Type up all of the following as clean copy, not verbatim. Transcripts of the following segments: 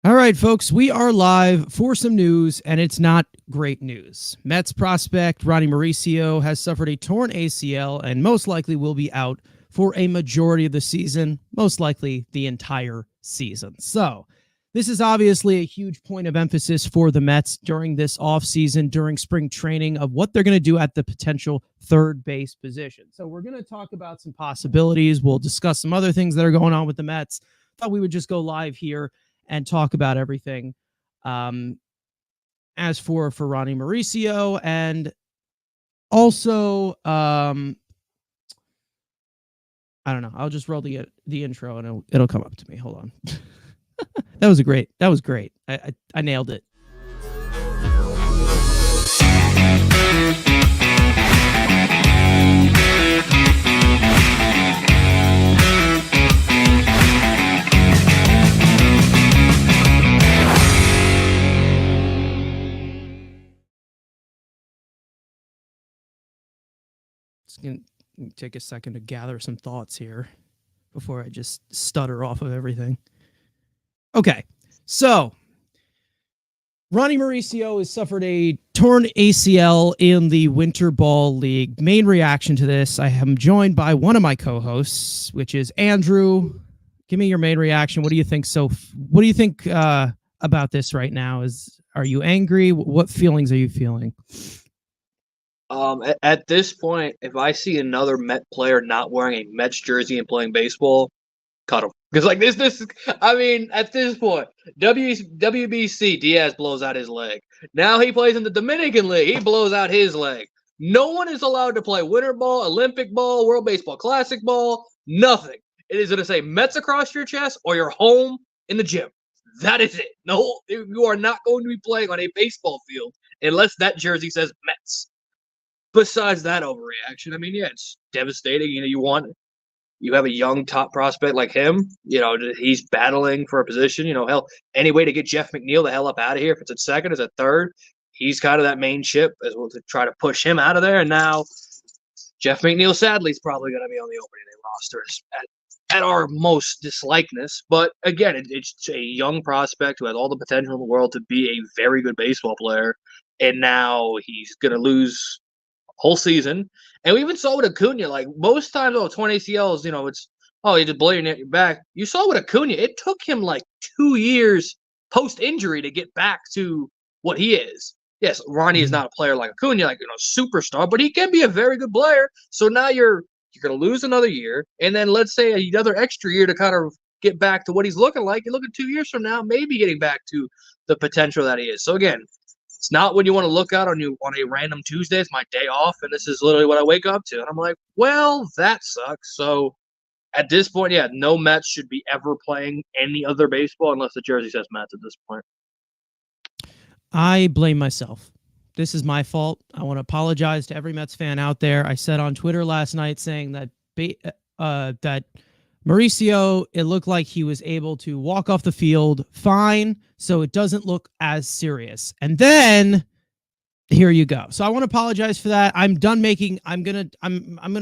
All right, folks, we are live for some news, and it's not great news. Mets prospect Ronny Mauricio has suffered a torn ACL and most likely will be out for a majority of the season, most likely the entire season. So this is obviously a huge point of emphasis for the Mets during this offseason, during spring training, of what they're going to do at the potential third base position. So we're going to talk about some possibilities. We'll discuss some other things that are going on with the Mets. Thought we would just go live here and talk about everything. As for Ronny Mauricio, and also, I don't know. I'll just roll the intro and it'll come up to me. Hold on. That was great. I nailed it. It's going to take a second to gather some thoughts here before I just stutter off of everything. Okay, so Ronny Mauricio has suffered a torn ACL in the Winter Ball League. Main reaction to this, I am joined by one of my co-hosts, which is Andrew. Give me your main reaction. What do you think? What do you think about this right now? Are you angry? What feelings are you feeling? At this point, if I see another Met player not wearing a Mets jersey and playing baseball, cut him. Because like at this point, WBC, Diaz blows out his leg. Now he plays in the Dominican League. He blows out his leg. No one is allowed to play winter ball, Olympic ball, World Baseball Classic ball, nothing. It is going to say Mets across your chest or you're home in the gym. That is it. No, you are not going to be playing on a baseball field unless that jersey says Mets. Besides that overreaction, it's devastating. You have a young top prospect like him. He's battling for a position. Hell, any way to get Jeff McNeil the hell up out of here. If it's at second, it's at third. He's kind of that main ship as well to try to push him out of there. And now Jeff McNeil, sadly, is probably going to be on the opening day roster at our most dislikeness. But again, it's a young prospect who has all the potential in the world to be a very good baseball player. And now he's going to lose whole season. And we even saw with Acuna, like most times, torn ACLs, you just blow your back. You saw with Acuna, it took him like 2 years post-injury to get back to what he is. Yes, Ronny is not a player like Acuna, superstar, but he can be a very good player. So now you're going to lose another year, and then let's say another extra year to kind of get back to what he's looking like. And look at 2 years from now, maybe getting back to the potential that he is. So again, it's not when you want to look out on a random Tuesday. It's my day off, and this is literally what I wake up to. And I'm like, well, that sucks. So at this point, no Mets should be ever playing any other baseball unless the jersey says Mets at this point. I blame myself. This is my fault. I want to apologize to every Mets fan out there. I said on Twitter last night saying that that Mauricio, it looked like he was able to walk off the field fine, so it doesn't look as serious. And then here you go. So I want to apologize for that. I'm gonna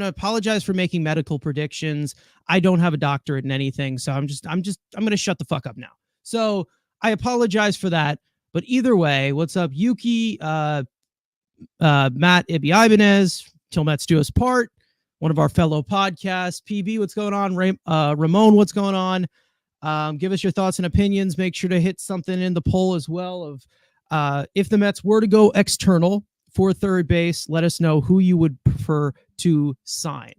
apologize for making medical predictions. I don't have a doctorate in anything, so I'm gonna shut the fuck up now. So I apologize for that. But either way, what's up, Yuki, Matt Ibanez, Till Mets Do Us Part, one of our fellow podcasts. PB, what's going on? Ramon, what's going on? Give us your thoughts and opinions. Make sure to hit something in the poll as well of if the Mets were to go external for third base, let us know who you would prefer to sign.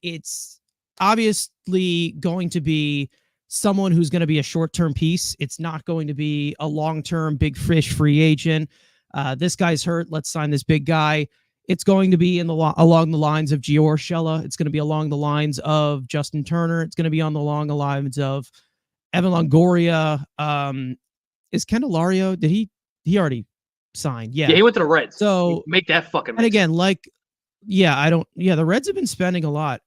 It's obviously going to be someone who's going to be a short-term piece. It's not going to be a long-term big fish free agent. This guy's hurt. Let's sign this big guy. It's going to be along the lines of Gio Urshela. It's going to be along the lines of Justin Turner. It's going to be along the lines of Evan Longoria. Is Candelario? Did he already signed? Yeah, he went to the Reds. So make that fucking. And again, the Reds have been spending a lot.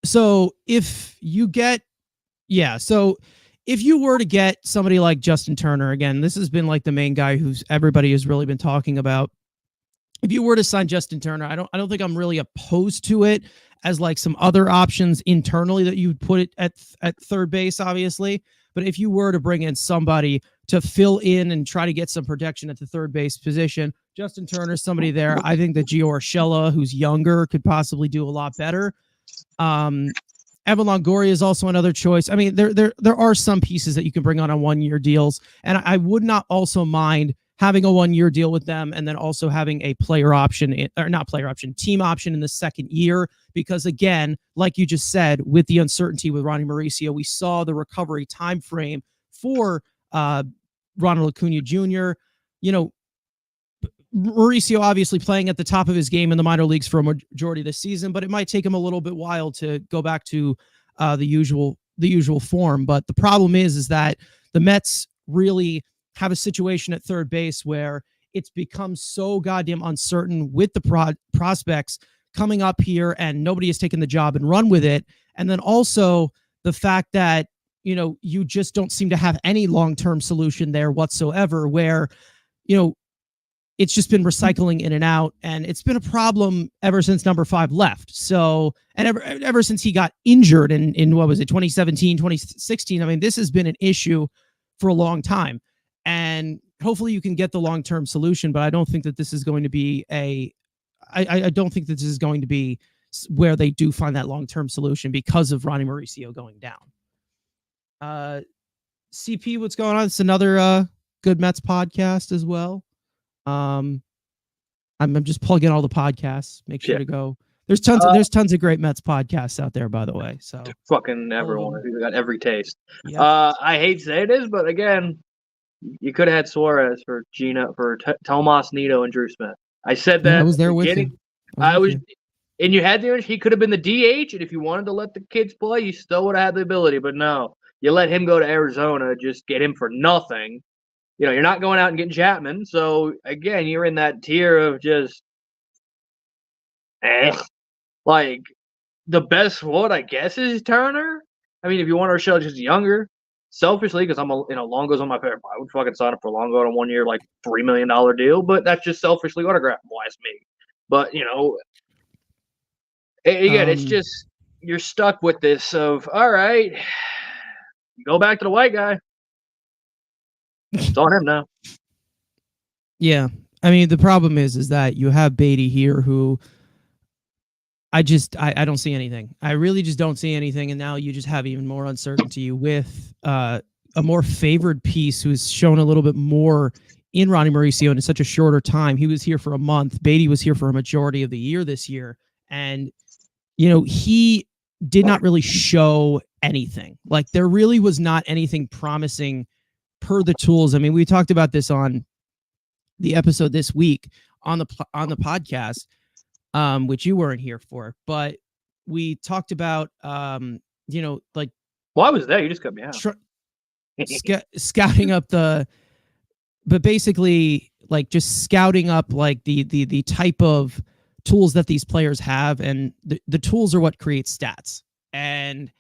So if you were to get somebody like Justin Turner, again, this has been like the main guy who's everybody has really been talking about. If you were to sign Justin Turner, I don't think I'm really opposed to it as like some other options internally that you'd put it at third base, obviously. But if you were to bring in somebody to fill in and try to get some protection at the third base position, Justin Turner's somebody there. I think that Gio Urshela, who's younger, could possibly do a lot better. Evan Longoria is also another choice. I mean, there are some pieces that you can bring on 1-year deals, and I would not also mind having a 1-year deal with them and then also having a player option, or not player option, team option in the second year. Because again, like you just said, with the uncertainty with Ronny Mauricio, we saw the recovery time frame for Ronald Acuna Jr. You know, Mauricio obviously playing at the top of his game in the minor leagues for a majority of the season, but it might take him a little bit while to go back to the usual form. But the problem is that the Mets really have a situation at third base where it's become so goddamn uncertain with the prospects coming up here, and nobody has taken the job and run with it. And then also the fact that, you know, you just don't seem to have any long-term solution there whatsoever, where, you know, it's just been recycling in and out, and it's been a problem ever since number 5 left. So, and ever since he got injured in what was it, 2017, 2016, I mean, this has been an issue for a long time. And hopefully you can get the long-term solution, but I don't think that this is going to be I don't think that this is going to be where they do find that long-term solution because of Ronny Mauricio going down. CP, what's going on? It's another good Mets podcast as well. I'm just plugging all the podcasts. Make sure to go. There's tons of great Mets podcasts out there, by the way. So fucking everyone. We got every taste. Yep. I hate to say this, but again, you could have had Suarez for Tomas Nido and Drew Smith. I said that. I was there with you. And you had the. He could have been the DH, and if you wanted to let the kids play, you still would have had the ability. But no, you let him go to Arizona, just get him for nothing. You know, you're not going out and getting Chapman. So again, you're in that tier of just, like the best. What I guess is Turner. I mean, if you want Urshela just younger. Selfishly, because Longo's on my paper, I would fucking sign up for Longo on a 1-year, like $3 million deal. But that's just selfishly autographed, wise me. But again, it's just you're stuck with this of all right, go back to the white guy. It's on him now. Yeah, I mean the problem is that you have Beatty here who. I don't see anything. I really just don't see anything. And now you just have even more uncertainty with a more favored piece who's shown a little bit more in Ronny Mauricio in such a shorter time. He was here for a month. Beatty was here for a majority of the year this year. And, you know, he did not really show anything. Like there really was not anything promising per the tools. I mean, we talked about this on the episode this week on the podcast. Which you weren't here for, but we talked about, like. Well, I was there. You just cut me out. Scouting up but basically, like just scouting up like the type of tools that these players have, and the tools are what create stats. And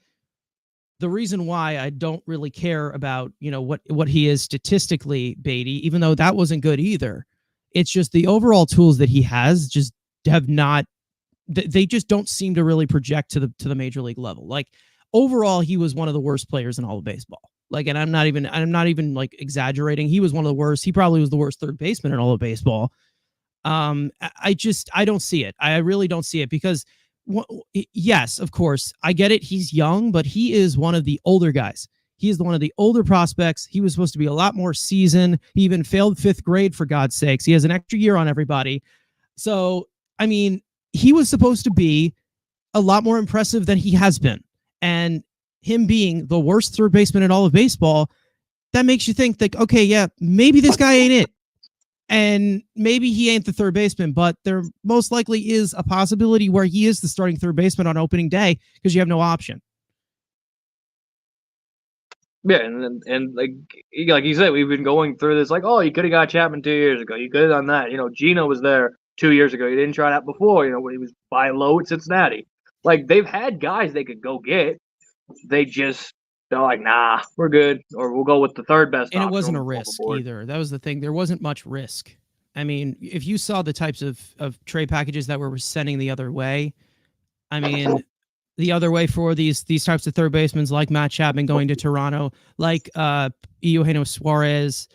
the reason why I don't really care about, what he is statistically, Beatty, even though that wasn't good either, it's just the overall tools that he has just have not, they just don't seem to really project to the major league level. Like overall, he was one of the worst players in all of baseball. Like, and I'm not even like exaggerating. He was one of the worst. He probably was the worst third baseman in all of baseball. I don't see it. I really don't see it because yes, of course I get it. He's young, but he is one of the older guys. He is one of the older prospects. He was supposed to be a lot more seasoned. He even failed 5th grade for God's sakes. He has an extra year on everybody. So, I mean, he was supposed to be a lot more impressive than he has been. And him being the worst third baseman in all of baseball, that makes you think that, okay, yeah, maybe this guy ain't it. And maybe he ain't the third baseman, but there most likely is a possibility where he is the starting third baseman on opening day because you have no option. Yeah, and like you said, we've been going through this like, oh, you could have got Chapman 2 years ago. You could have done that. Gino was there 2 years ago. You didn't try that before, when he was buying low at Cincinnati. Like, they've had guys they could go get. They're like, nah, we're good. Or we'll go with the third best And option. it wasn't a risk either. That was the thing. There wasn't much risk. I mean, if you saw the types of trade packages that were sending the other way, I mean, the other way for these types of third basemen, like Matt Chapman going to Toronto, like Eugenio Suarez.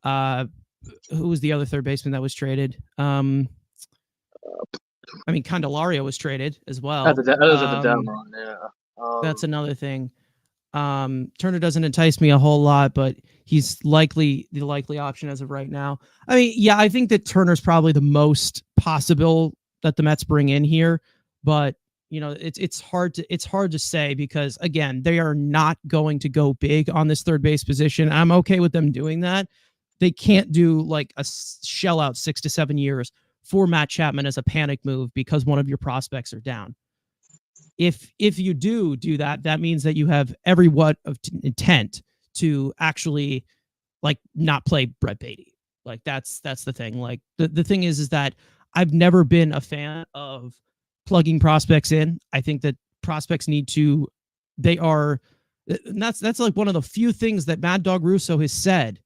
Who was the other third baseman that was traded? I mean, Candelario was traded as well. That was at the deadline, yeah. That's another thing. Turner doesn't entice me a whole lot, but he's the likely option as of right now. I mean, yeah, I think that Turner's probably the most possible that the Mets bring in here, but you know, it's hard to say because again, they are not going to go big on this third base position. I'm okay with them doing that. They can't do like a shell out 6 to 7 years for Matt Chapman as a panic move because one of your prospects are down. If you do that, that means that you have every what of intent to actually like not play Brett Beatty. Like that's the thing. Like the thing is that I've never been a fan of plugging prospects in. I think that prospects that's like one of the few things that Mad Dog Russo has said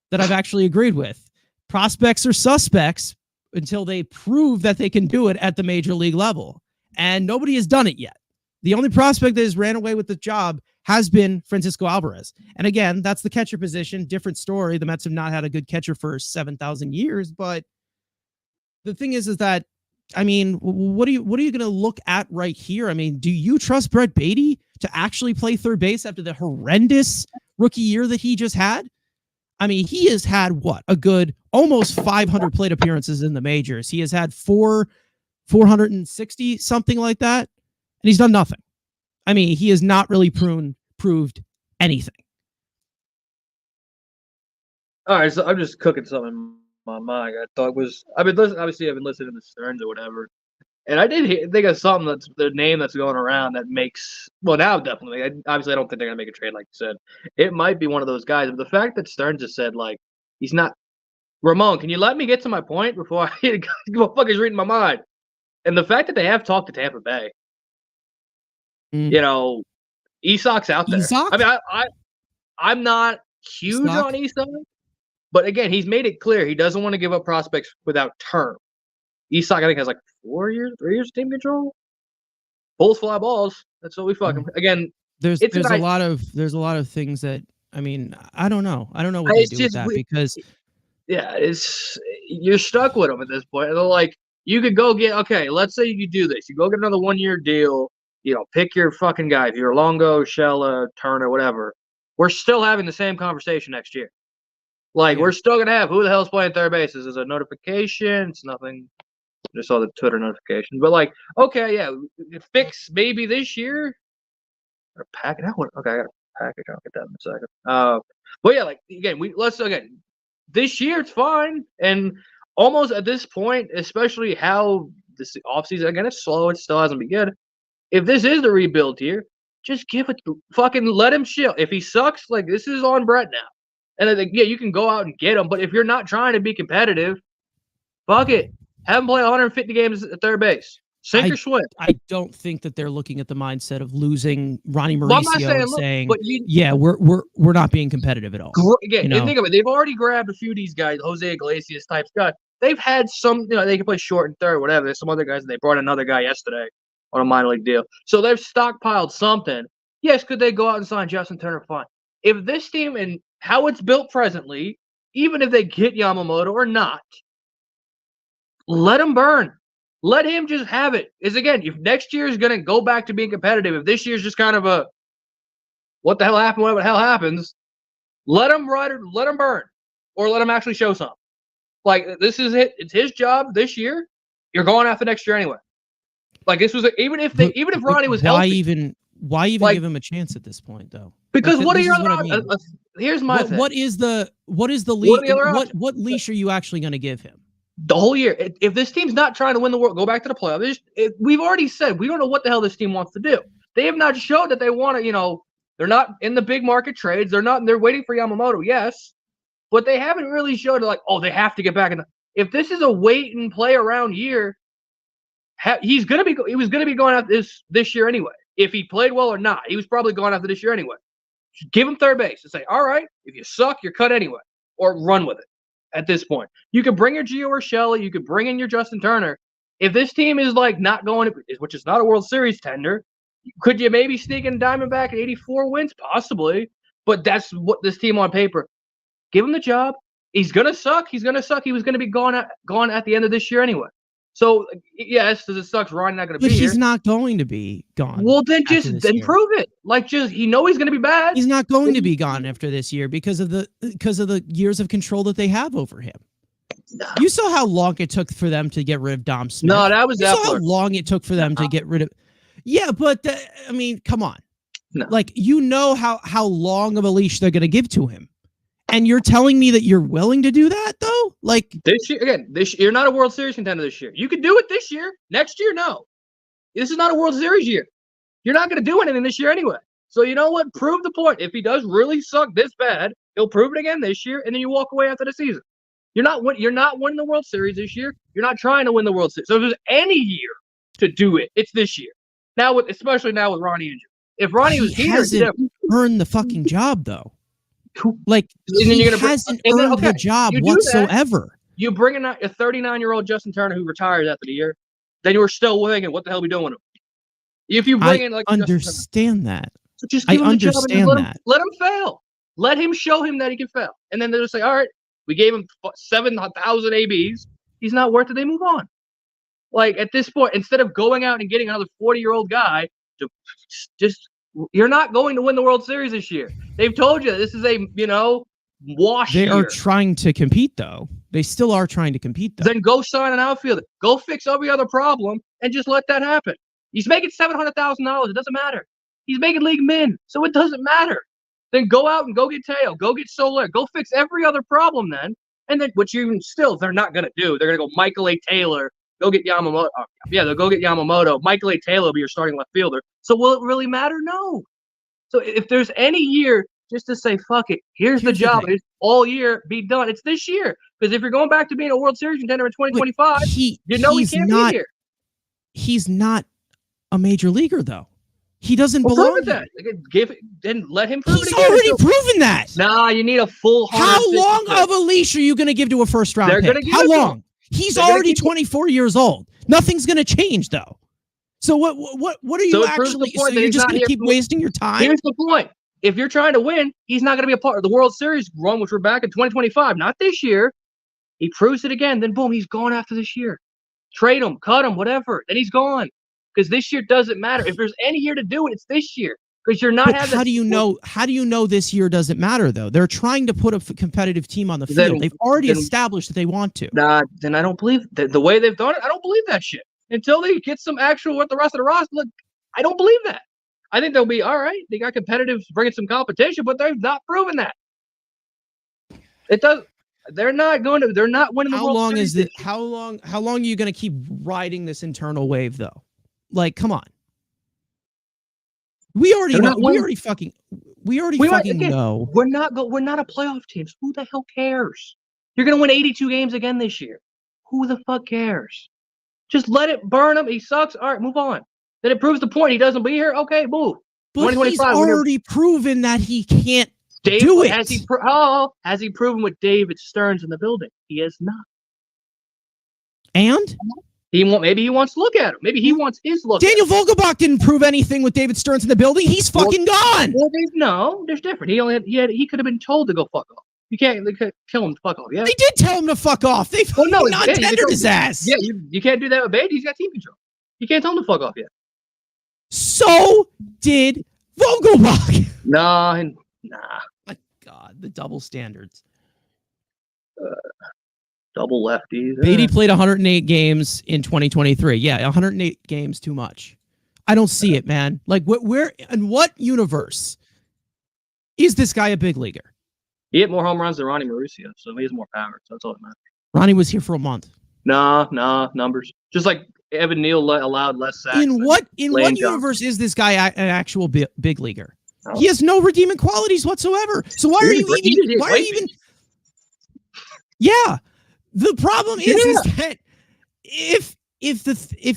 that I've actually agreed with. Prospects are suspects until they prove that they can do it at the major league level. And nobody has done it yet. The only prospect that has ran away with the job has been Francisco Alvarez. And again, that's the catcher position. Different story. The Mets have not had a good catcher for 7,000 years. But the thing is that, I mean, what are you going to look at right here? I mean, do you trust Brett Beatty to actually play third base after the horrendous rookie year that he just had? I mean, he has had a good almost 500 plate appearances in the majors. He has had 460, something like that. And he's done nothing. I mean, he has not really proved anything. All right, so I'm just cooking something in my mind. I've been listening to the Stearns or whatever. And I did think of something that's the name that's going around that makes now definitely. Obviously, I don't think they're gonna make a trade like you said. It might be one of those guys. But the fact that Stearns just said like he's not Ramon, can you let me get to my point before motherfucker's reading my mind? And the fact that they have talked to Tampa Bay, you know, Isak's out there. Isak? I mean, I'm not huge on Isak, but again, he's made it clear he doesn't want to give up prospects without term. Isak, I think, has like 3 years of team control. Bulls fly balls. That's what we fucking again. There's a lot of things that I mean I don't know what they do with that because you're stuck with them at this point. And they're like, you could go get let's say you do this. You go get another 1-year deal. You know, pick your fucking guy. If you're Longo, Shella, Turner, whatever. We're still having the same conversation next year. Like we're still gonna have who the hell's playing third base? Is a notification? It's nothing. Just saw the Twitter notification, but like, fix maybe this year or pack it out. Okay, I got a package. I'll get that in a second. But yeah, like again, this year it's fine, and almost at this point, especially how this offseason again, it's slow. It still hasn't been good. If this is the rebuild year, just give it. Fucking let him chill. If he sucks, like this is on Brett now. And I think you can go out and get him, but if you're not trying to be competitive, fuck it. Have him play 150 games at third base. Sink or swim. I don't think that they're looking at the mindset of losing Ronny Mauricio saying, we're not being competitive at all. Again, and think of it. They've already grabbed a few of these guys, Jose Iglesias type guys. They've had some, they can play short and third, whatever. There's some other guys. They brought another guy yesterday on a minor league deal. So they've stockpiled something. Yes, could they go out and sign Justin Turner? Fine. If this team and how it's built presently, even if they get Yamamoto or not, let him burn. Let him just have it. Is again, if next year is going to go back to being competitive, if this year's just kind of a what the hell happened, whatever the hell happens, let him ride or let him burn, or let him actually show something. Like this is it. It's his job this year. You're going after next year anyway. Like this was even if Ronny was healthy, why even give him a chance at this point though? Because what are your other? Here's my thing. What is the leash? What leash are you actually going to give him? The whole year. If this team's not trying to win the world, go back to the playoffs. We've already said we don't know what the hell this team wants to do. They have not showed that they want to. They're not in the big market trades. They're waiting for Yamamoto. Yes, but they haven't really showed they have to get back in. If this is a wait and play around year, he was gonna be going after this year anyway. If he played well or not, he was probably going after this year anyway. Just give him third base and say, all right, if you suck, you're cut anyway, or run with it. At this point, you could bring your Gio Urshela, you could bring in your Justin Turner. If this team is like not going, which is not a World Series tender, Could you maybe sneak in Diamondback at 84 wins? Possibly. But that's what this team on paper. Give him the job. He's gonna suck. He was gonna be gone at the end of this year anyway. So yes, does it suck? Ronnie's not gonna be here. But he's not going to be gone. Well, then prove it. Like he know he's gonna be bad. He's not going to be gone after this year because of the years of control that they have over him. No. You saw how long it took for them to get rid of Dom Smith. No, that was you saw how long it took for them to get rid of. Yeah, but I mean, come on. No. Like how long of a leash they're going to give to him, and you're telling me that you're willing to do that though? Like this year, you're not a World Series contender this year. You could do it this year. Next year, no. This is not a World Series year. You're not going to do anything this year anyway. So you know what? Prove the point. If he does really suck this bad, he'll prove it again this year, and then you walk away after the season. You're not winning the World Series this year. You're not trying to win the World Series. So if there's any year to do it, it's this year. Now, especially now with Ronny injured. If Ronny was here, he hasn't earned the fucking job though. Like he hasn't earned the job whatsoever. You bring in a 39-year-old Justin Turner who retires after the year, then you were still thinking, what the hell are we doing with him? If you bring in like understand that. So just give him the job and let him fail. Let him show him that he can fail. And then they'll say, all right, we gave him 7,000 ABs. He's not worth it. They move on. Like at this point, instead of going out and getting another 40-year-old guy, you're not going to win the World Series this year. They've told you this is a wash. They are trying to compete though. They still are trying to compete though. Then go sign an outfielder. Go fix every other problem and just let that happen. He's making $700,000. It doesn't matter. He's making league min, so it doesn't matter. Then go out and go get Teo. Go get Soler. Go fix every other problem then. And then, which they're not going to do. They're going to go Michael A. Taylor. Go get Yamamoto. They'll go get Yamamoto. Michael A. Taylor will be your starting left fielder. So will it really matter? No. So if there's any year just to say, fuck it, here's the job. It's all year, be done. It's this year. Because if you're going back to being a World Series contender in 2025, he can't be here. He's not a major leaguer, though. He doesn't belong. Prove that. Then let him prove it again. He's already proven that. Nah, you need a full. How long of a leash are you going to give to a first round pick? How long? He's already 24 years old. Nothing's going to change, though. So what are you actually? So you're just going to keep wasting your time? Here's the point. If you're trying to win, he's not going to be a part of the World Series run, which we're back in 2025. Not this year. He proves it again. Then boom, he's gone after this year. Trade him, cut him, whatever. Then he's gone. Because this year doesn't matter. If there's any year to do it, it's this year. Because you're not having. How do you know? How do you know this year doesn't matter though? They're trying to put a competitive team on the field. They've already established that they want to. Nah, then I don't believe the way they've done it. I don't believe that shit until they get some actual with the rest of the roster. Look, I don't believe that. I think they'll be all right. They got competitive, bringing some competition, but they've not proven that. It does. They're not going to. They're not winning. How long is it? How long are you going to keep riding this internal wave though? Like, come on. We already know. We already fucking know. We're not a playoff team. So who the hell cares? You're gonna win 82 games again this year. Who the fuck cares? Just let it burn him. He sucks. All right, move on. Then it proves the point. He doesn't be here. Okay, move. But he's already proven that he can't do it. Has he proven with David Stearns in the building? He has not. And maybe he wants to look at him. Maybe he wants his look. Daniel Vogelbach didn't prove anything with David Stearns in the building. He's fucking gone. Well, no, there's different. He could have been told to go fuck off. They could tell him to fuck off. Yeah, they did tell him to fuck off. They non-tendered his ass. Yeah, you can't do that with Beatty. He's got team control. You can't tell him to fuck off yet. So did Vogelbach. Nah. My God, the double standards. Double lefties. Beatty played 108 games in 2023. Yeah, 108 games too much. I don't see it, man. Like, where in what universe is this guy a big leaguer? He hit more home runs than Ronny Mauricio, so he has more power. So that's all that matters. Ronnie was here for a month. Nah, numbers. Just like Evan Neal allowed less sacks. In what universe is this guy an actual big leaguer? Oh. He has no redeeming qualities whatsoever. So why are you even? Yeah. The problem is that if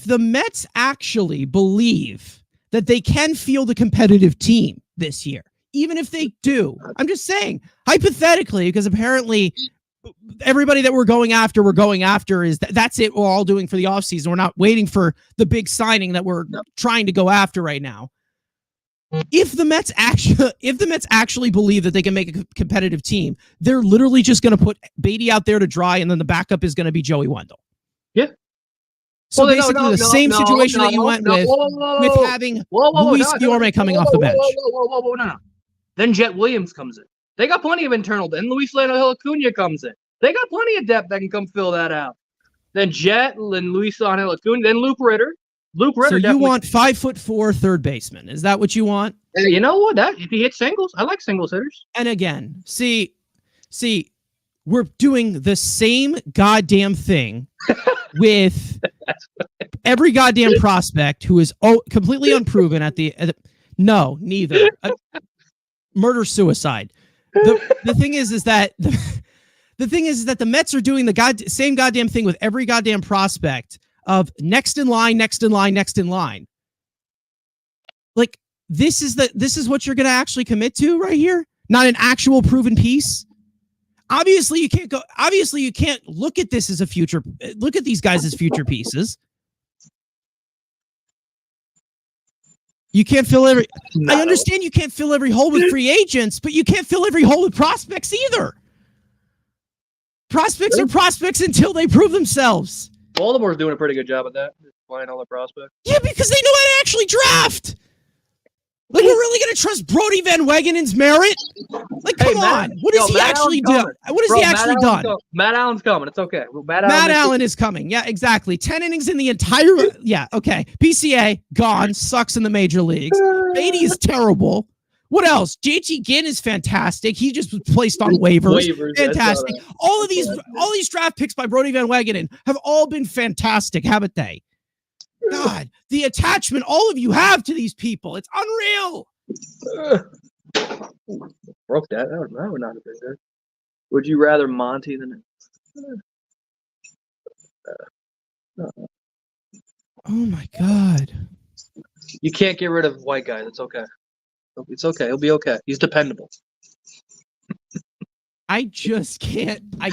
the Mets actually believe that they can field a competitive team this year, even if they do, I'm just saying hypothetically, because apparently everybody that we're going after is that's it. We're all doing for the offseason. We're not waiting for the big signing that we're trying to go after right now. If the Mets actually believe that they can make a competitive team, they're literally just going to put Beatty out there to dry, and then the backup is going to be Joey Wendell. Yeah. So basically the same situation that you went with having Luis Guillorme coming off the bench. No. Then Jet Williams comes in. They got plenty of internal. Then Luis Leonel Acuna comes in. They got plenty of depth that can come fill that out. Then Jet and Luis Leonel Acuna. Then Luke Ritter. So you want 5'4" third baseman? Is that what you want? You know what? If he hits singles, I like singles hitters. And again, see, we're doing the same goddamn thing with every goddamn prospect who is completely unproven no, neither. Murder suicide. The thing is that the thing is that the Mets are doing the same goddamn thing with every goddamn prospect of next in line. Like this is what you're going to actually commit to right here, not an actual proven piece. Obviously you can't look at this as look at these guys as future pieces. You can't fill I understand you can't fill every hole with free agents, but you can't fill every hole with prospects either. Prospects are prospects until they prove themselves. Baltimore's doing a pretty good job at that, playing all the prospects. Yeah, because they know how to actually draft. Like, we're really going to trust Brody Van Wagenen's merit? Like, come on. What has he actually done? What has he actually done? Matt Allen's coming. It's okay. Matt Allen is coming. Yeah, exactly. 10 innings in the entire... Yeah, okay. PCA, gone. Sucks in the major leagues. Beatty is terrible. What else? JT Ginn is fantastic. He just was placed on waivers. Fantastic. All of these draft picks by Brody Van Wagenen have all been fantastic, haven't they? God, the attachment all of you have to these people. It's unreal. Broke that. That would not have been good. Would you rather Monty than... Oh, my God. You can't get rid of white guys. It's okay. It's okay. He'll be okay. He's dependable. I just can't. I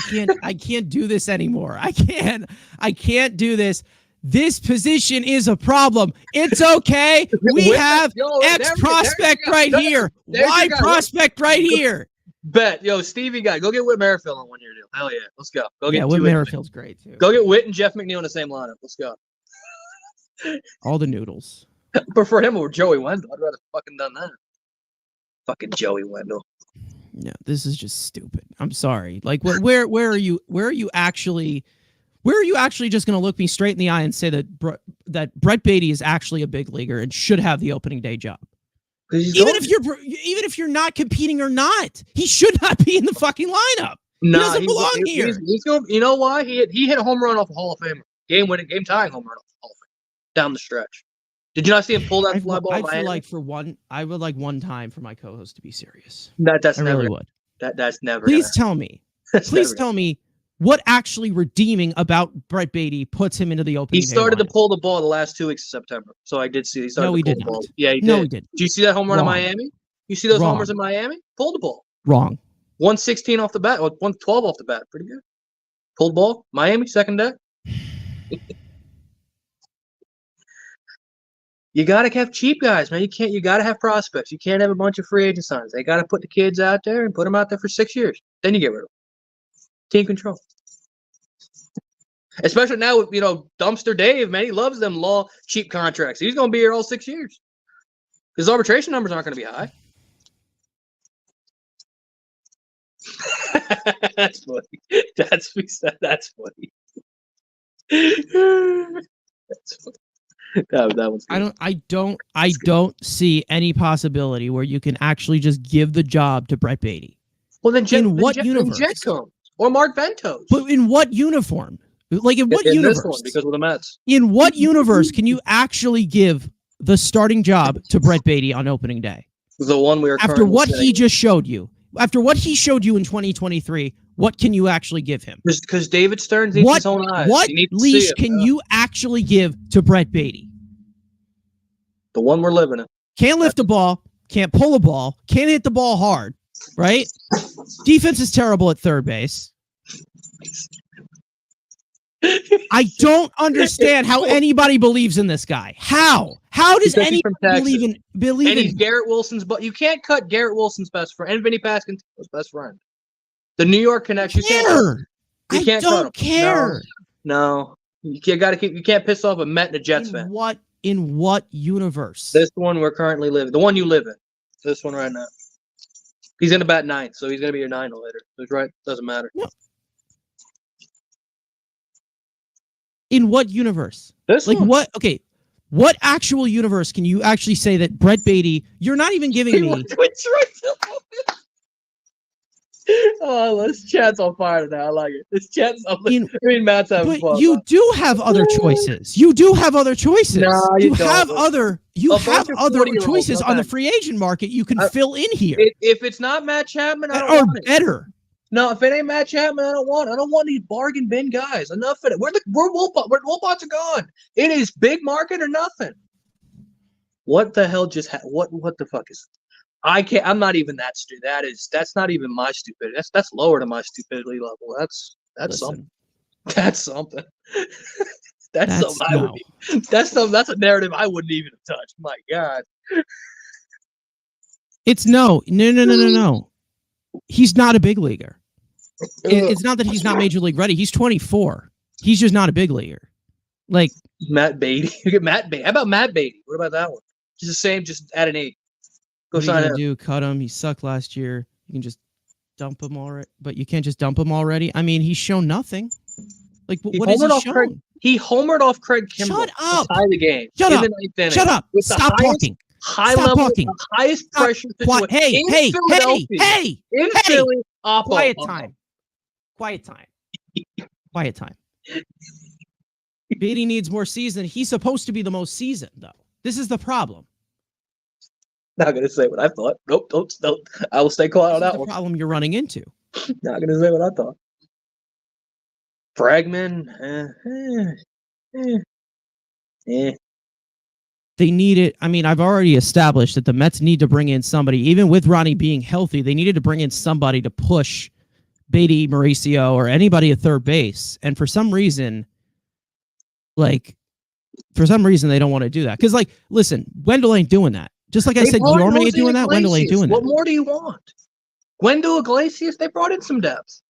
can't do this anymore. I can't do this. This position is a problem. It's okay. We have X prospect right here. Y prospect right here. Bet. Yo, Stevie guy, go get Whit Merrifield on 1 year deal. Hell yeah. Let's go. Whit Merrifield's great too. Go get Whit and Jeff McNeil in the same lineup. Let's go. All the noodles. I prefer him over Joey Wendell. I'd rather fucking done that. Fucking Joey Wendell. No, this is just stupid. I'm sorry. Like, where are you? Where are you actually just going to look me straight in the eye and say that Brett Beatty is actually a big leaguer and should have the opening day job? Even if you're not competing or not, he should not be in the fucking lineup. He doesn't belong here. He's going. You know why? He hit a home run off a Hall of Famer, game tying home run off a Hall of Famer down the stretch. Did you not see him pull that fly ball? I would like one time for my co-host to be serious. That's I never. Really would. That's never. Please tell me. Please tell me what actually redeeming about Brett Beatty puts him into the opening. He started to pull the ball the last 2 weeks of September. So I did see. No, he did not. Ball. Yeah, he did. No, he did. Did you see that home run in Miami? You see those homers in Miami? Pulled the ball. Wrong. 116 off the bat. 112 off the bat. Pretty good. Pulled ball. Miami second deck. You gotta have cheap guys, man. You gotta have prospects. You can't have a bunch of free agent signs. They gotta put the kids out there and put them out there for 6 years. Then you get rid of them. Team control. Especially now with Dumpster Dave, man. He loves them cheap contracts. He's gonna be here all 6 years. His arbitration numbers aren't gonna be high. That's funny. That's funny. That's funny. That one's good. I don't see any possibility where you can actually just give the job to Brett Beatty. Well, then Jet comes or Mark Ventos. But in what uniform? Like in what universe? This one, because of the Mets. In what universe can you actually give the starting job to Brett Beatty on opening day? The one we are after what he just showed you. After what he showed you in 2023, what can you actually give him? Because David Stearns needs his own eyes. What leash can you actually give to Brett Beatty? The one we're living in. Can't lift a ball, can't pull a ball, can't hit the ball hard, right? Defense is terrible at third base. I don't understand how anybody believes in this guy. How? How does Because he's anybody from Texas. believe And in he's him? Garrett Wilson's, but you can't cut Garrett Wilson's best friend and Vinny Pasquantino's best friend. The New York connection. You can't cut him. Care. No. You gotta keep. You can't piss off a Met and a Jets fan. In what universe? This one we're currently living. The one you live in. This one right now. He's gonna bat 9th, so he's gonna be your 9 later. That's right. Doesn't matter. No. In what universe? This like one. what? Okay. What actual universe can you actually say that Brett Beatty? You're not even giving me. Oh, this chat's on fire now. I like it. This chat's. Matt's having fun. You do have other choices. You do have other choices. No, you have other. You have other choices on the free agent market. You can fill in here. If it's not Matt Chapman, I don't want it. Better. No, if it ain't Matt Chapman, I don't want it. I don't want these bargain bin guys. Enough of it. Where Wolpots are gone. It is big market or nothing. What the hell just what the fuck is? I can't. I'm not even that stupid. That's not even my stupidity. That's lower to my stupidity level. That's something. That's something. That's something I would. That's a narrative I wouldn't even have touched. My God. It's no. He's not a big leaguer. It's not that he's not major league ready. He's 24. He's just not a big leaguer. Like Matt Beatty. You get Matt Beatty. How about Matt Beatty? What about that one? Just the same. Just add an 8. Go what are you gonna do? Cut him. He sucked last year. You can just dump him already, but you can't just dump him already. I mean, he's shown nothing. Like what has he shown? He homered off Craig Kimbrell. Shut up. To tie the game. Shut up. Shut up. Stop talking. High level, talking. The highest pressure situation. Hey. In Philly. Quiet time. Quiet time. Beatty needs more season. He's supposed to be the most seasoned, though. This is the problem. Not gonna say what I thought. Nope. I will stay quiet on that one. Problem you're running into. Not gonna say what I thought. Bregman. They need it. I mean, I've already established that the Mets need to bring in somebody, even with Ronny being healthy. They needed to bring in somebody to push Beatty, Mauricio, or anybody at third base. And for some reason, they don't want to do that. Because, listen, Wendell ain't doing that. Just like I said, Yorme ain't doing that. Wendell ain't doing that. What more do you want? Wendell Iglesias, they brought in some depth.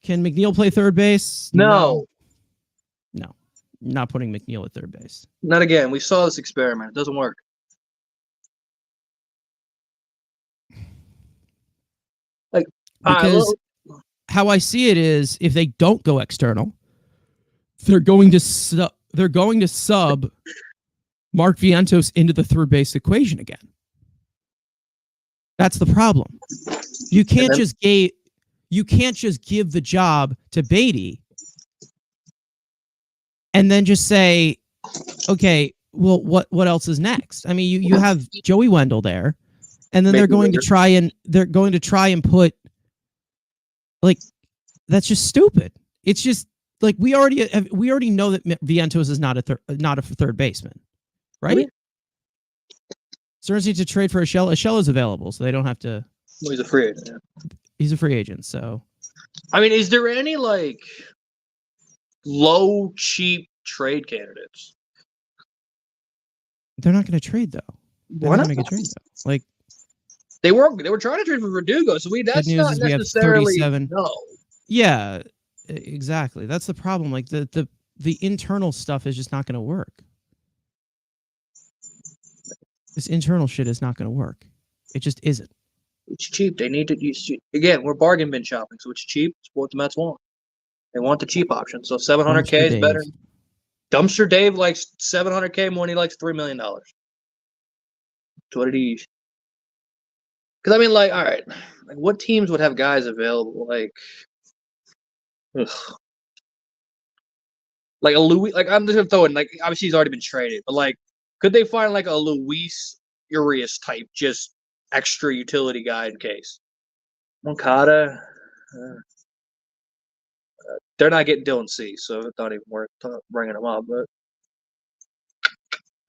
Can McNeil play third base? No. Not putting McNeil at third base. Not again. We saw this experiment. It doesn't work. Because how I see it is, if they don't go external, they're going to sub Mark Vientos into the third base equation again. That's the problem. You can't just give the job to Beatty and then just say, okay, well, what else is next? I mean, you have Joey Wendell there, and then they're going to try and put that's just stupid. It's just we already know that Vientos is not a third baseman. Right? Yeah. Stearns needs to trade for Ashella. Ashella is available, so they don't have to. Well, he's a free agent. Yeah. He's a free agent, so. I mean, is there any low, cheap trade candidates? They're not going to trade though. They're not going to make a trade though. They were trying to trade for Verdugo, so that's not necessarily no. Yeah, exactly. That's the problem. The internal stuff is just not going to work. This internal shit is not going to work. It just isn't. It's cheap. They need to use. Again, we're bargain bin shopping, so it's cheap. It's what the Mets want. They want the cheap option. So $700K is better. Dumpster Dave likes $700K more than he likes $3 million. That's what it is. Because I mean, all right, what teams would have guys available? A Louis. I'm just gonna throw in obviously he's already been traded, but could they find a Luis Urias type, just extra utility guy in case? Moncada, they're not getting Dylan C, so it's not even worth bringing him up. But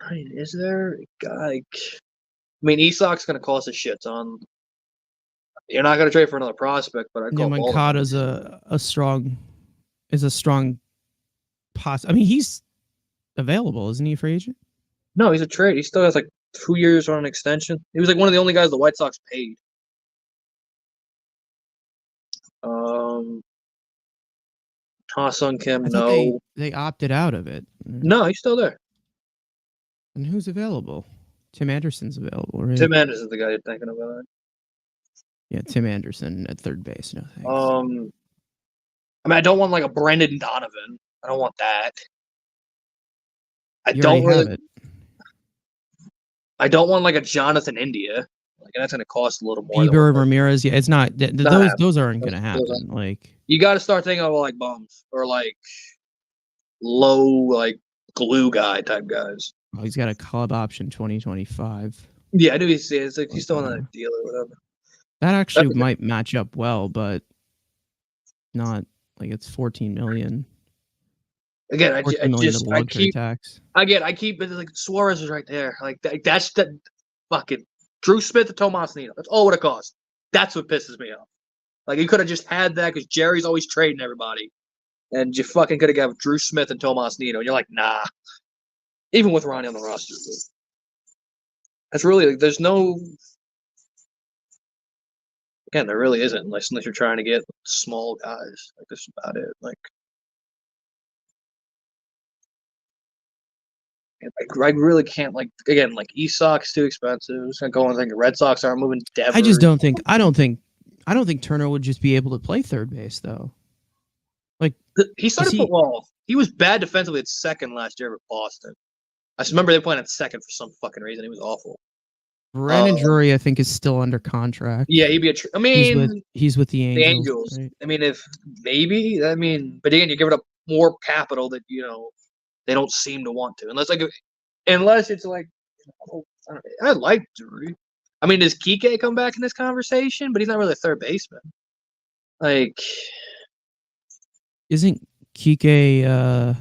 I mean, is there a guy? I mean, Isak's going to cost a shit ton. You're not going to trade for another prospect, but I'd Yeah, call Moncada's a strong I mean, he's available, isn't he, a free agent? No, he's a trade. He still has like 2 years on an extension. He was like one of the only guys the White Sox paid. Ha-Sung Kim, I thought no. they opted out of it. No, he's still there. And who's available? Tim Anderson's available, right? Tim Anderson's the guy you're thinking about. Yeah, Tim Anderson at third base. No thanks. I mean, I don't want like a Brendan Donovan. I don't want that. You already have it. I don't want like a Jonathan India. Like that's gonna cost a little more. Bieber and Ramirez. Yeah, it's not. Those aren't gonna happen. Like you got to start thinking of like bums or like low like glue guy type guys. Oh, he's got a club option 2025. Yeah, I do. It's like he's still on that deal or whatever. That actually might match up well, but not like it's 14 million. Again, I keep tax. It's like Suarez is right there. Like that's the fucking Drew Smith and Tomas Nino. That's all what it costs. That's what pisses me off. Like you could have just had that because Jerry's always trading everybody, and you fucking could have got Drew Smith and Tomas Nino. And you're like, nah. Even with Ronny on the roster, that's really like there's no. Again, there really isn't unless you're trying to get small guys. Like that's about it. Like. I really can't like East Sox too expensive. It's gonna go on thinking Red Sox aren't moving Devers. I don't think Turner would just be able to play third base though. Like he started he was bad defensively at second last year with Boston. I just remember they playing at second for some fucking reason. He was awful. Brandon Drury, I think, is still under contract. Yeah, he'd be he's with the Angels. The Angels. Right? I mean, but again, you're giving up more capital that they don't seem to want to, unless it's like I like Drury. I mean, does Kike come back in this conversation? But he's not really a third baseman. Like, isn't Kike?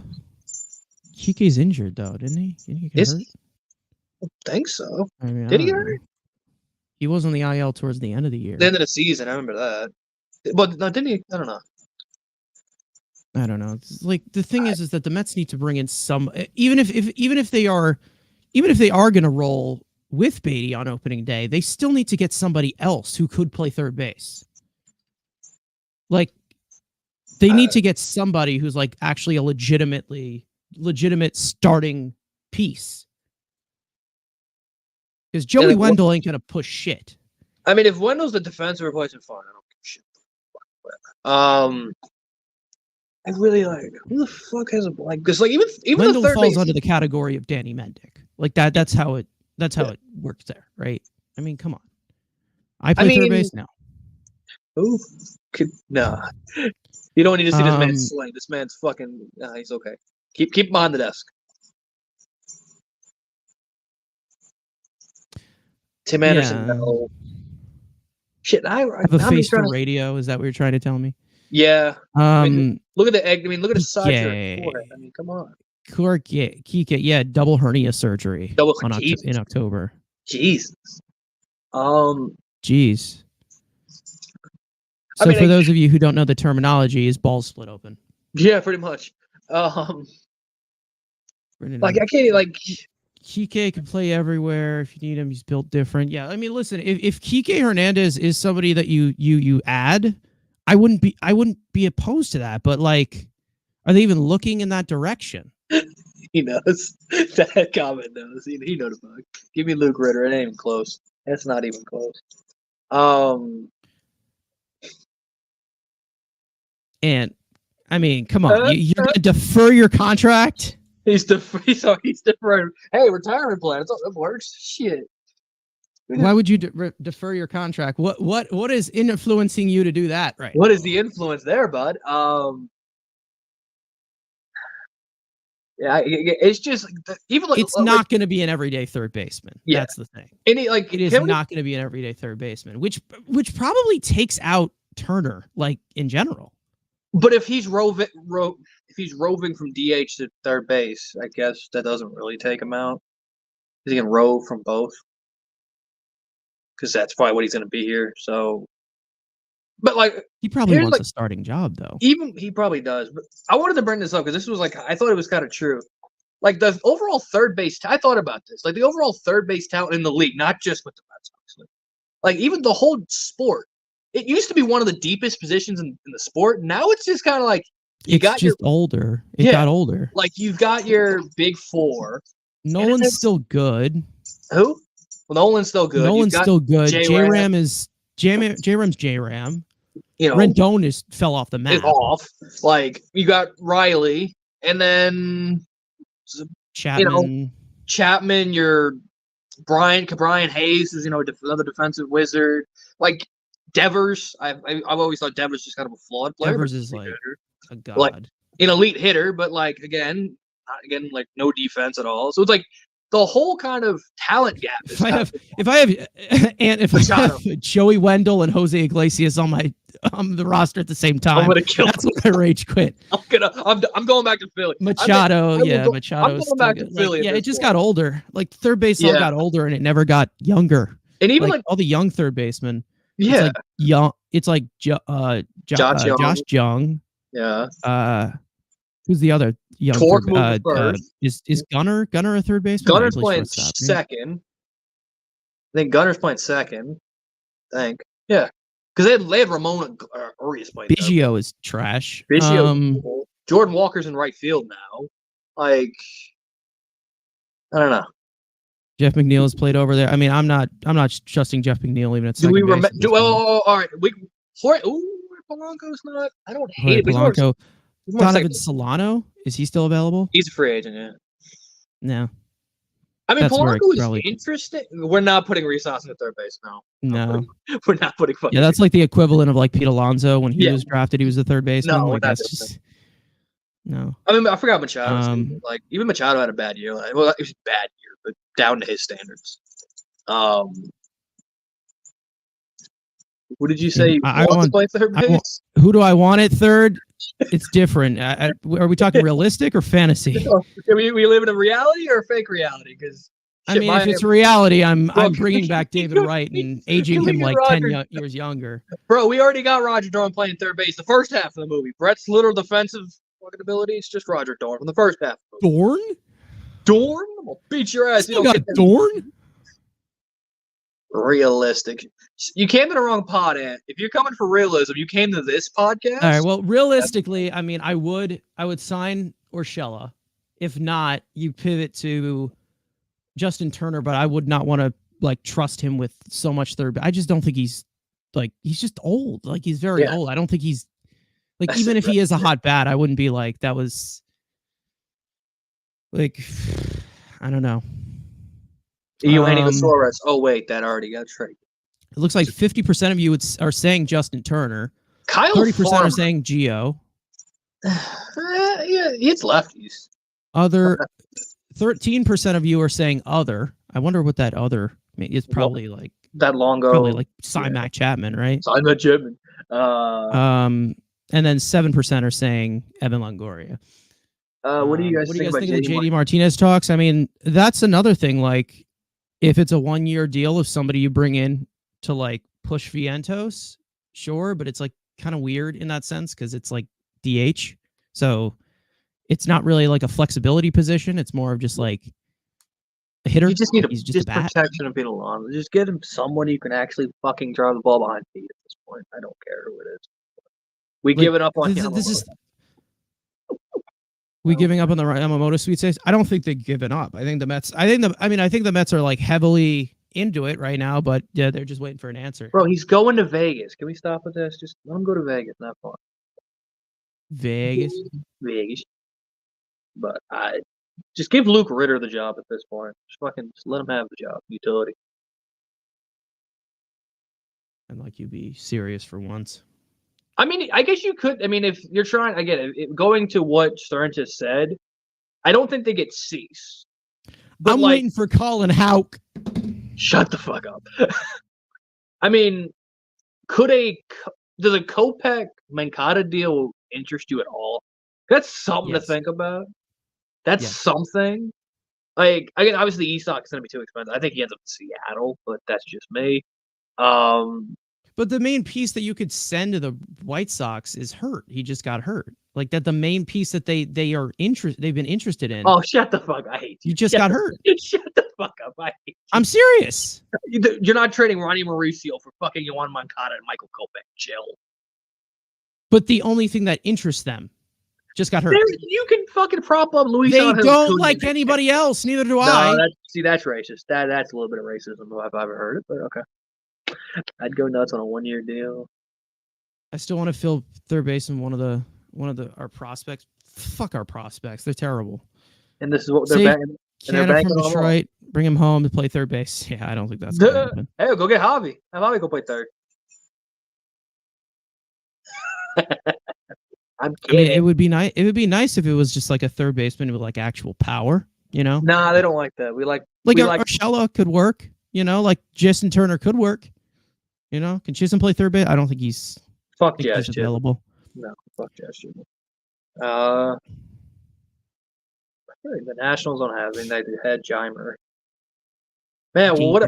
Kike's injured though, didn't he? Didn't he get hurt? I don't think so. I mean, did he get hurt? He was on the IL towards the end of the year. The end of the season, I remember that. But no, didn't he? I don't know. It's like the thing is that the Mets need to bring in some, even if they are going to roll with Beatty on opening day, they still need to get somebody else who could play third base. Like they need to get somebody who's like actually a legitimate starting piece. Because Joey Wendell ain't gonna push shit. I mean, if Wendell's the defensive replacement, fine. I don't give a shit. I really like who the fuck has a because like even Wendell the third falls under the category of Danny Mendick. Like that. That's how it works there, right? I mean, come on. I play third base now. Who? Nah. You don't need to see this man slay. This man's fucking. Nah, he's okay. Keep him on the desk. Tim Anderson, no. Shit, I have a face for radio. Is that what you're trying to tell me? Yeah. Look at the egg. Look at his side shirt. I mean, come on. Kike, yeah, double hernia surgery in October. Jesus. Jeez. So for those of you who don't know the terminology, his balls split open. Yeah, pretty much. Like I can't like. Kike can play everywhere if you need him. He's built different. Yeah, I mean, listen, if Kike Hernandez is somebody that you add, I wouldn't be opposed to that. But like, are they even looking in that direction? He knows that comment knows. He knows the fuck. Give me Luke Ritter. It ain't even close. That's not even close. And I mean, come on, you're gonna defer your contract. He's deferring. Hey, retirement plan. It works. Shit. Why would you defer your contract? What is influencing you to do that? Right. What is the influence there, bud? Yeah, it's just even like it's not going to be an everyday third baseman. Yeah. That's the thing. It is not going to be an everyday third baseman, which probably takes out Turner, like in general. But if he's roving from DH to third base, I guess that doesn't really take him out. He can rove from both, because that's probably what he's going to be here. So But like, he probably wants a starting job though. Even he probably does. But I wanted to bring this up because this was like I thought it was kind of true. Like the overall third base, I thought about this. Like the overall third base talent in the league, not just with the Mets, obviously. Like even the whole sport. It used to be one of the deepest positions in the sport. Now it's just kind of like older. It got older. Like you've got your big four. Nolan's still good. Who? Well, Nolan's still good. Nolan's still good. J-Ram is J-Ram's J-Ram. You know, Rendon fell off the map. Is off. Like you got Riley, and then Chapman. Chapman. Your Brian Hayes is another defensive wizard. Like Devers, I've always thought Devers just kind of a flawed player. Devers is like a god, like an elite hitter, but like again, like no defense at all. So it's like the whole kind of talent gap. If I have Joey Wendell and Jose Iglesias on the roster at the same time, I'm gonna kill. That's when I rage quit. I'm going back to Philly. Machado, Machado. I'm going back to Philly. It just got older. Like third base all got older, and it never got younger. And even like all the young third basemen. Yeah, it's like Josh Jung. Yeah. Who's the other young? Is Gunnar a third baseman? Gunner's playing second. I think Gunner's playing second. I think. Yeah. Because they had Ramon Urias playing. Biggio is trash. Jordan Walker's in right field now. Like, I don't know. Jeff McNeil has played over there. I mean, I'm not trusting Jeff McNeil even at second base. All right. Polanco's not. I don't hate it. Polanco. Donovan Solano, is he still available? He's a free agent, yeah. No. I mean, Polanco is interesting. We're not putting Rhys Hoskins at third base now. No. We're not putting Yeah, that's like the equivalent of like Pete Alonso when he was drafted. He was the third baseman. No, like, that's just... No. I mean, I forgot Machado. Like, even Machado had a bad year. Well, it was a bad year, but down to his standards. What did you say? I want to play third base? Who do I want at third? It's different. Are we talking realistic or fantasy? We live in a reality or a fake reality? Because if it's a reality, I'm bringing back David Wright and aging him like 10 years younger. Bro, we already got Roger Dorn playing third base the first half of the movie. Brett's little defensive fucking ability is just Roger Dorn from the first half. Dorn? I'm gonna beat your ass. You got Dorn? Realistic. You came to the wrong pod, Ant. If you're coming for realism, you came to this podcast. All right. Well, realistically, I mean, I would sign Urshela. If not, you pivot to Justin Turner, but I would not want to like trust him with so much third. I just don't think he's just old. Like he's very old. I don't think he's like even if he is a hot bat, I wouldn't be like that was like I don't know. Eugenio Suarez. Oh wait, that already got traded. It looks like 50% of you are saying Justin Turner. 30% are saying Gio. Yeah, it's lefties. Other 13% of you are saying other. I wonder what that other is. Probably like that Longo. Probably like Mac Chapman, right? Mac Chapman. And then 7% are saying Evan Longoria. What do you guys think of the JD Martinez talks? I mean, that's another thing. Like, if it's a 1-year deal, if somebody you bring in to like push Vientos, sure, but it's like kind of weird in that sense because it's like DH, so it's not really like a flexibility position. It's more of just like a hitter. You just need just a protection of Peter Alonso. Just get him someone who can actually fucking drive the ball behind feet at this point. I don't care who it is. We give it up on him. We giving up on the Yamamoto sweet saves? I don't think they've given up. I think the Mets. I think the Mets are like heavily into it right now, but yeah, they're just waiting for an answer. Bro, he's going to Vegas. Can we stop with this? Just let him go to Vegas. Not fun. Vegas. But I just give Luke Ritter the job at this point. Just let him have the job. Utility. I'd like you to be serious for once. I mean, I guess you could. I mean, if you're trying, again, going to what Stern just said, I don't think they get Cease. But I'm waiting for Colin Houck. Shut the fuck up. I mean, does a Kopech Mancada deal interest you at all? That's something to think about. That's something. Like, again, obviously, Estock is going to be too expensive. I think he ends up in Seattle, but that's just me. But the main piece that you could send to the White Sox is hurt. He just got hurt. Like that, the main piece that they've been interested in. Oh, shut the fuck! I hate you. You just got hurt. Shut the fuck up! I hate you. I'm serious. You're not trading Ronny Mauricio for fucking Yohan Moncada and Michael Kopech. Chill. But the only thing that interests them just got hurt. You can fucking prop up Luis. They don't like anybody else. Neither do I. That's racist. That's a little bit of racism if I've ever heard it. But okay. I'd go nuts on a 1-year deal. I still want to fill third base in one of our prospects. Fuck our prospects. They're terrible. And this is what they're banking. Canada from Detroit. Bring him home to play third base. Yeah, I don't think that's going to happen. Hey, go get Javi. Have Javi go play third. I'm kidding. I mean, it would be nice. It would be nice if it was just like a third baseman with like actual power. You know? Nah, they don't like that. We like Urshela could work. You know, like Jason Turner could work. You know, can Chisholm play third base? I don't think he's available. No, fuck Jazz Chisholm. I feel like the Nationals don't have any. They had Jaimer. Man, well,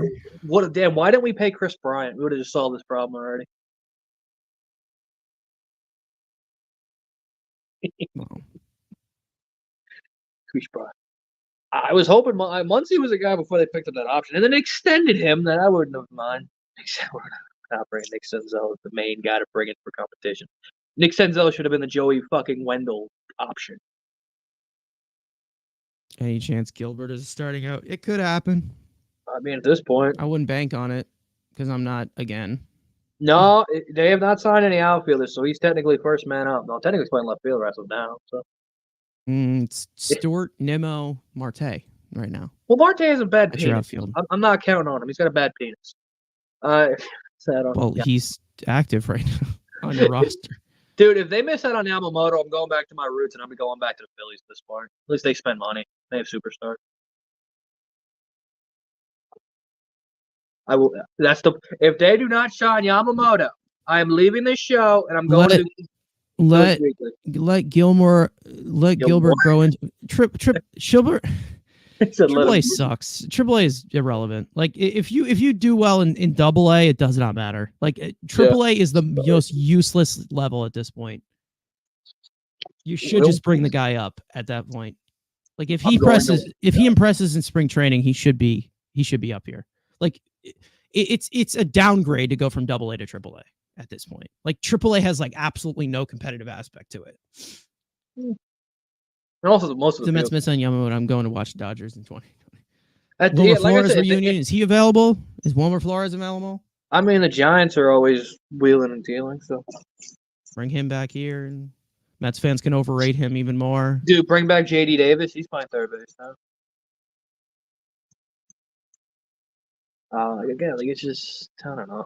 what a damn! Why didn't we pay Chris Bryant? We would have just solved this problem already. Chris Bryant. I was hoping Muncy was a guy before they picked up that option, and then they extended him. That I wouldn't have mind. Except we're not bringing Nick Senzel as the main guy to bring in for competition. Nick Senzel should have been the Joey fucking Wendell option. Any chance Gilbert is starting out? It could happen. I mean, at this point, I wouldn't bank on it because I'm not again. No, they have not signed any outfielders, so he's technically first man up. No, technically he's playing left field as of now. So. It's Stewart, Nimmo, Marte right now. Well, Marte has a bad penis. I'm not counting on him. He's got a bad penis. He's active right now on your roster. Dude, if they miss out on Yamamoto, I'm going back to my roots, and I'm going back to the Phillies at this point. At least they spend money. They have superstars. I will. If they do not shine Yamamoto, I am leaving this show, and I'm going to. Let Gilbert grow into Gilbert. AAA sucks. AAA is irrelevant. Like if you do well in AA, it does not matter. Like AAA is the most useless level at this point. You should just bring the guy up at that point. Like if he impresses in spring training, he should be up here. Like it's a downgrade to go from AA to AAA at this point. Like AAA has like absolutely no competitive aspect to it. And also, most of the Mets miss on Yamamoto. I'm going to watch Dodgers in 2020. Wilmer Flores reunion. Is he available? Is Wilmer Flores available? I mean, the Giants are always wheeling and dealing, so bring him back here, and Mets fans can overrate him even more. Dude, bring back JD Davis. He's playing third base now. Again, like it's just I don't know.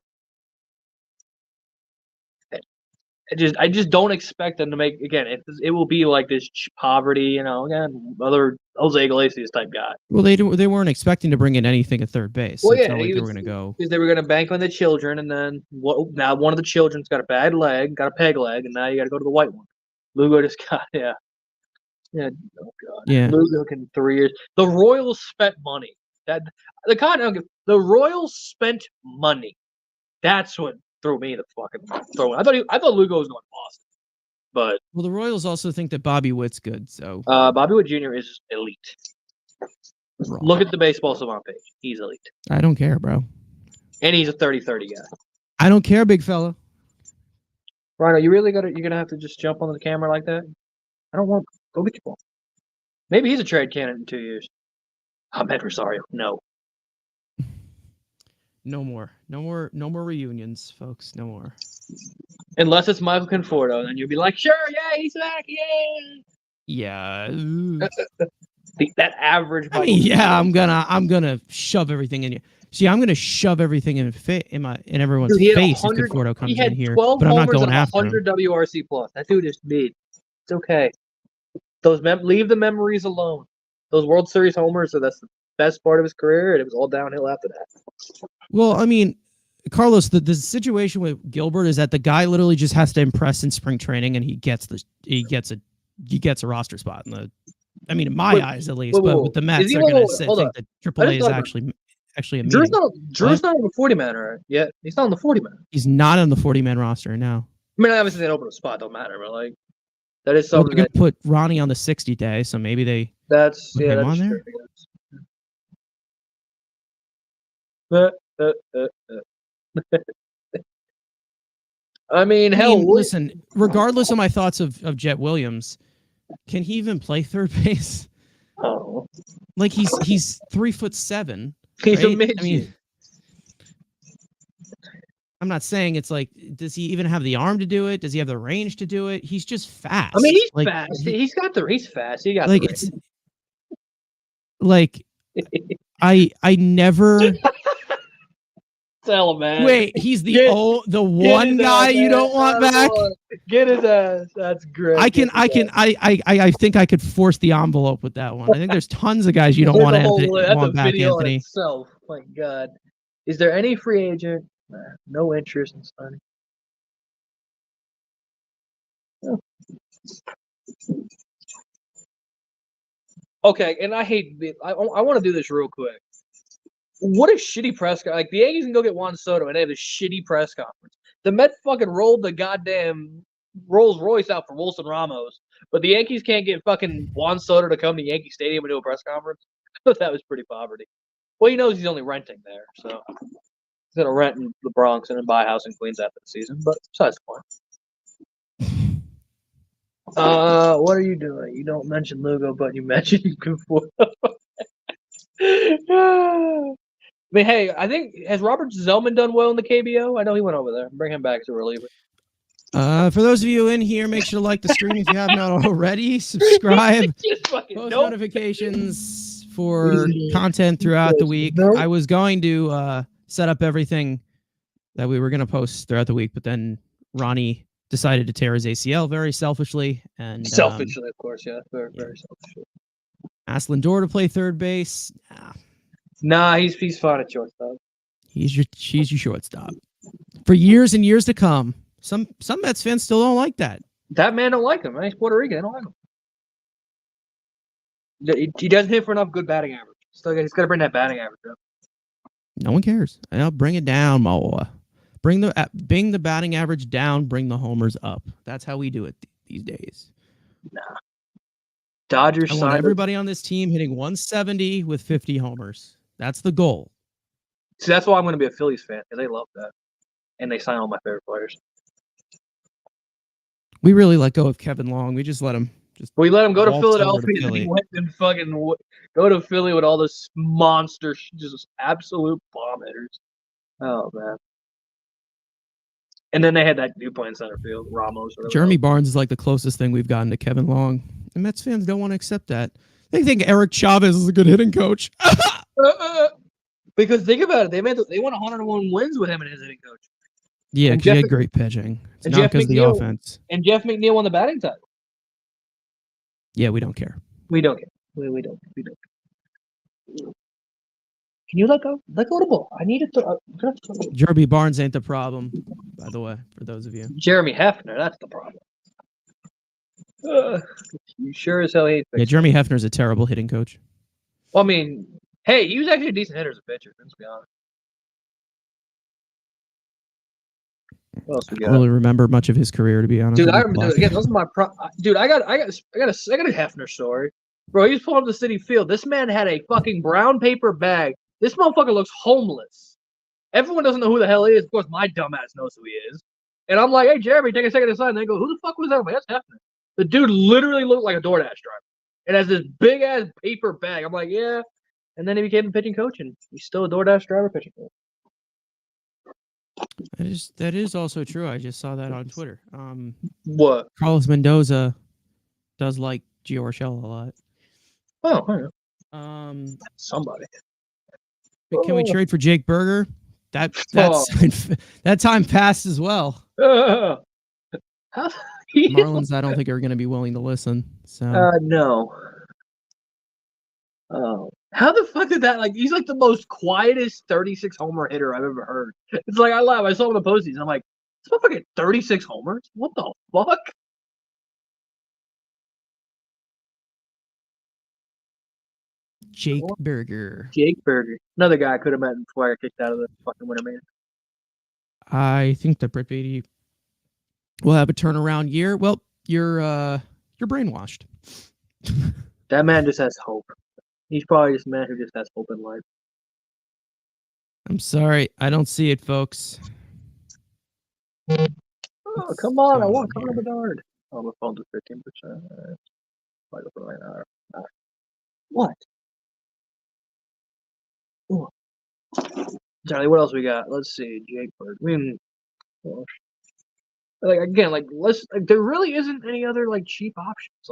I just don't expect them to make again. It will be like this poverty, you know. Again, other Jose Iglesias type guy. Well, they weren't expecting to bring in anything at third base. Well, it's not like they were going to go because they were going to bank on the children, and then now one of the children's got a bad leg, got a peg leg, and now you got to go to the white one. Lugo just got yeah. Oh god. Yeah. Lugo in 3 years. The Royals spent money. The Royals spent money. That's what threw me the fucking throw. I thought Lugo was going to Boston, but the Royals also think that Bobby Witt's good. So Bobby Witt Jr. is elite. Wrong. Look at the baseball savant page. He's elite. I don't care, bro. And he's a 30-30 guy. I don't care, big fella. Rhino, you're gonna have to just jump on the camera like that? I don't want. Go get your ball. Maybe he's a trade candidate in 2 years. Ahmed Rosario, no. No more reunions, folks. No more. Unless it's Michael Conforto, then you'll be like, sure, yeah, he's back, yeah. Yeah. That average. I'm gonna shove everything in you. See, I'm gonna shove everything in everyone's face if Conforto comes in here, but I'm not going after 100 him. WRC plus. That dude is mid. It's okay. Leave the memories alone. Those World Series homers, so that's the best part of his career, and it was all downhill after that. Well, I mean, Carlos, the situation with Gilbert is that the guy literally just has to impress in spring training, and he gets a roster spot in my eyes at least. But with the Mets, they're going to think that AAA is actually actually a Drew's meeting. Drew's not on the 40-man right yet. He's not on the 40-man. He's not on the 40-man roster now. I mean, obviously they open a spot, don't matter, but like that is Well, something they're gonna put Ronnie on the 60 day, so maybe they that's put him on true. there. I mean, listen. Regardless of my thoughts of Jet Williams, can he even play third base? Oh, Like he's 3'7". He's right? a midget. I mean, I'm not saying it's like, does he even have the arm to do it? Does he have the range to do it? He's just fast. I mean, he's like, fast. He's fast. He got like the it's like I never. Tell him, man. Wait, he's the one guy you don't want back. Get his ass. That's great. I think I could force the envelope with that one. I think there's tons of guys you don't want back, Anthony. Itself. My God, is there any free agent? No interest in signing. Oh. Okay, and I want to do this real quick. What a shitty press conference. Like, the Yankees can go get Juan Soto, and they have a shitty press conference. The Mets fucking rolled the goddamn Rolls Royce out for Wilson Ramos, but the Yankees can't get fucking Juan Soto to come to Yankee Stadium and do a press conference. I thought that was pretty poverty. Well, he knows he's only renting there, so he's going to rent in the Bronx and then buy a house in Queens after the season, but besides the point. What are you doing? You don't mention Lugo, but you mentioned you can I mean, hey, I think has Robert Zellman done well in the KBO? I know he went over there. Bring him back as a reliever. For those of you in here, make sure to like the stream if you have not already. Subscribe. Post notifications for content throughout the week. I was going to set up everything that we were going to post throughout the week, but then Ronnie decided to tear his ACL very selfishly. And selfishly, of course, yeah. Very selfishly. Asked Lindor to play third base. Nah, he's fine at shortstop. She's your shortstop for years and years to come. Some Mets fans still don't like that. That man don't like him. Man. He's Puerto Rican. I don't like him. He doesn't hit for enough good batting average. He's got to bring that batting average up. No one cares. I'll bring it down, Moa. Bring the batting average down. Bring the homers up. That's how we do it these days. Nah. Dodgers. I want everybody on this team hitting 170 with 50 homers. That's the goal. See, that's why I'm going to be a Phillies fan, because they love that. And they sign all my favorite players. We really let go of Kevin Long. We just let him. We let him go to Philadelphia, and he went and fucking go to Philly with all this monster, just absolute bomb hitters. Oh, man. And then they had that dude playing center field, Ramos. Jeremy Barnes is like the closest thing we've gotten to Kevin Long. And Mets fans don't want to accept that. They think Eric Chavez is a good hitting coach. Because think about it, they won 101 wins with him and his hitting coach. Yeah, because he had great pitching. It's not because of the offense. And Jeff McNeil won the batting title. Yeah, we don't care. We don't care. We don't. Can you let go? Let go of the ball. I need to. Jeremy Barnes ain't the problem, by the way, for those of you. Jeremy Hefner, that's the problem. You sure as hell hate. Yeah, Jeremy Hefner's a terrible hitting coach. Well, I mean, hey, he was actually a decent hitter as a pitcher. Let's be honest. What else we got? I don't really remember much of his career, to be honest. Dude, I remember. Again, those are my. Dude, I got a Hefner story, bro. He's pulling up the City Field. This man had a fucking brown paper bag. This motherfucker looks homeless. Everyone doesn't know who the hell he is. Of course, my dumbass knows who he is. And I'm like, hey, Jeremy, take a second to sign. And they go, who the fuck was that? I'm like, that's Hefner. The dude literally looked like a DoorDash driver. And has this big ass paper bag. I'm like, yeah. And then he became a pitching coach, and he's still a DoorDash driver pitching coach. That is also true. I just saw that on Twitter. What? Carlos Mendoza does like Gio Urshela a lot. Oh, yeah. Somebody. Can we trade for Jake Berger? That time passed as well. Marlins, I don't think are going to be willing to listen. So no. Oh, how the fuck did that? Like, he's like the most quietest 36 homer hitter I've ever heard. It's like I laugh. I saw him in the postseason. I'm like, this motherfucker 36 homers? What the fuck? Jake Berger. Jake Berger. Another guy I could have met before I got kicked out of the fucking Winter Man. I think that Brett Beatty will have a turnaround year. Well, you're brainwashed. That man just has hope. He's probably just a man who just has hope in life. I'm sorry, I don't see it, folks. Oh, come on! I want Connor Bedard. Oh, my phone's at 15%. What? Ooh. Charlie, what else we got? Let's see. Jake Bird. I mean, there really isn't any other cheap options.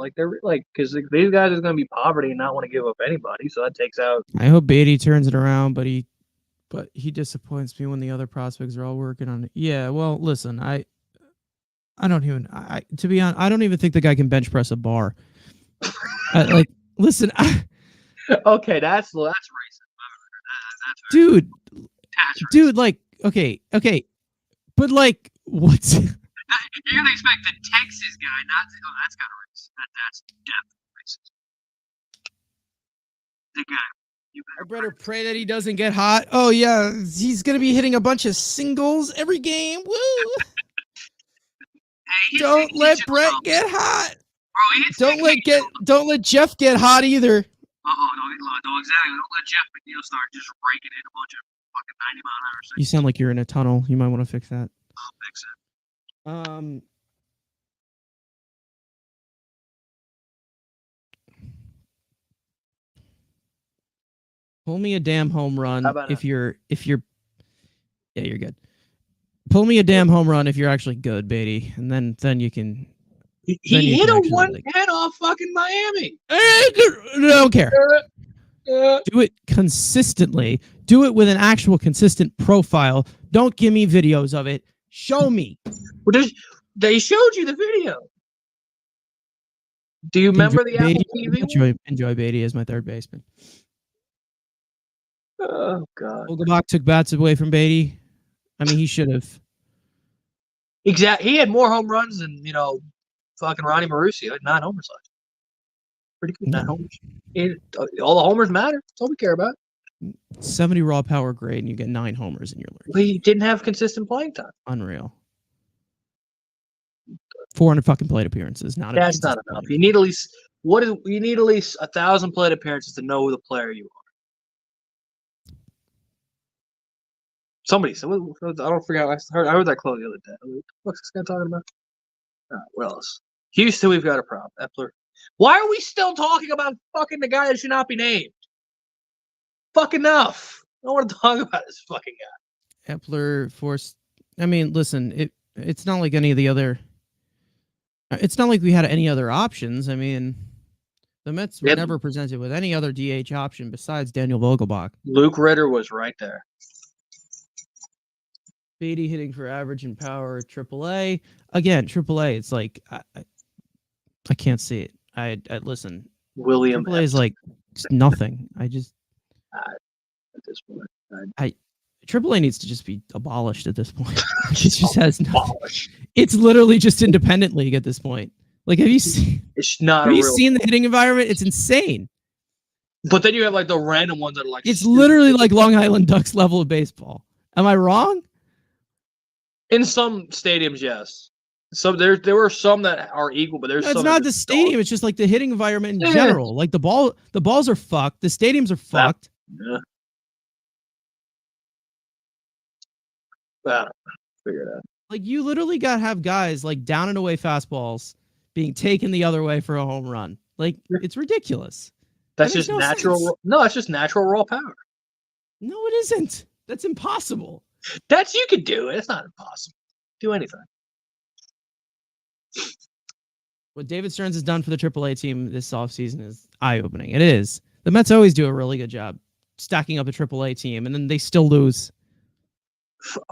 Because these guys are going to be poverty and not want to give up anybody. So that takes out. I hope Beatty turns it around, but he disappoints me when the other prospects are all working on it. Yeah, well, listen, to be honest, I don't even think the guy can bench press a bar. Listen, okay, that's racist. Dude, okay, but what's? You're gonna expect the Texas guy not to. Oh, that's kind of racist. That's definitely racist. The guy. I better pray that he doesn't get hot. Oh yeah, he's gonna be hitting a bunch of singles every game. Woo! Hey, don't let Brett get hot. Bro, don't let Jeff get hot either. No, exactly. Don't let Jeff McNeil start just raking in a bunch of fucking 90-mile-an-hour singles. You sound like you're in a tunnel. You might want to fix that. I'll fix it. Pull me a damn home run if you're yeah, you're good. Pull me a damn home run if you're actually good, Beatty, and then you can. He hit a 1-10 off fucking Miami. I don't care. Do it consistently. Do it with an actual consistent profile. Don't give me videos of it. Show me. Well, they showed you the video. Do you remember the Apple TV? Enjoy Beatty as my third baseman. Oh, God. Vogelbach took bats away from Beatty. I mean, he should have. Exactly. He had more home runs than, fucking Ronny Mauricio. Had 9 homers left. Pretty good. 9 homers. All the homers matter. That's all we care about. 70 raw power grade, and you get 9 homers in your league. But he didn't have consistent playing time. Unreal. 400 fucking plate appearances. That's not enough. You need at least 1,000 plate appearances to know who the player you are. Somebody said, I don't forget. I heard that quote the other day. What's this guy talking about? What else? Houston, we've got a problem. Epler. Why are we still talking about fucking the guy that should not be named? Fuck enough. I don't want to talk about this fucking guy. Epler forced. I mean, listen, it's not like any of the other. It's not like we had any other options. I mean, the Mets were never presented with any other DH option besides Daniel Vogelbach. Luke Ritter was right there. Beatty hitting for average and power at AAA. Again, AAA, it's like I can't see it. I listen. William AAA is like nothing. I just at this point. AAA needs to just be abolished at this point. It just has nothing. It's literally just independent league at this point. Like, have you seen? It's not. Have you seen the hitting environment? It's insane. But then you have the random ones that are It's literally like Long Island Ducks level of baseball. Am I wrong? In some stadiums, yes. So there were some that are equal, but there's some. It's not the stadium. It's just like the hitting environment in general. Like the balls are fucked. The stadiums are fucked. Yeah. Well, figure it out. Like you literally got to have guys down and away fastballs being taken the other way for a home run. Like it's ridiculous. That's just natural. Sense. No, that's just natural raw power. No, it isn't. That's impossible. You could do it. It's not impossible. Do anything. What David Stearns has done for the AAA team this offseason is eye-opening. It is. The Mets always do a really good job stacking up a AAA team, and then they still lose.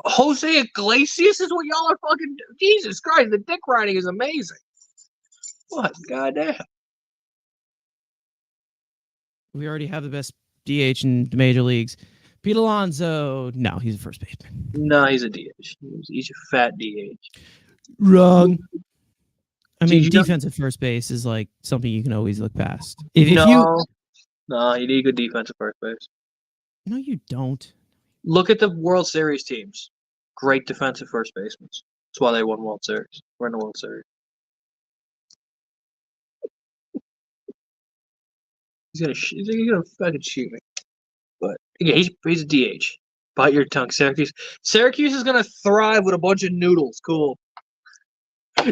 Jose Iglesias is what y'all are fucking... Jesus Christ, the dick riding is amazing. What? Goddamn. We already have the best DH in the major leagues. Pete Alonso, no, he's a first baseman. No, he's a DH. He's a fat DH. Wrong. I mean, defense at first base is something you can always look past. No, you need a good defensive first base. No, you don't. Look at the World Series teams. Great defensive first basemen. That's why they won World Series. We're in the World Series. He's gonna fucking shoot me. But yeah, he's a DH. Bite your tongue, Syracuse. Syracuse is gonna thrive with a bunch of noodles. Cool.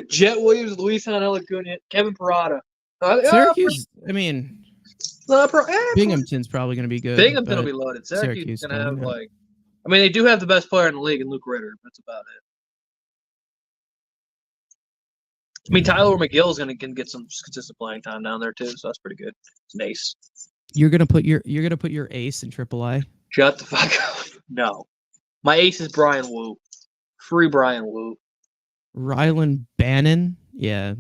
Jet Williams, Luis Acuna, Kevin Parada. Syracuse. I mean, Binghamton's probably going to be good. Binghamton will be loaded. Syracuse is gonna have like. I mean, they do have the best player in the league in Luke Ritter. That's about it. I mean, Tyler McGill is gonna get some consistent playing time down there too, so that's pretty good. It's an ace. You're gonna put your ace in AAA. Shut the fuck up. No, my ace is Brian Wu. Free Brian Wu. Rylan Bannon. Yeah.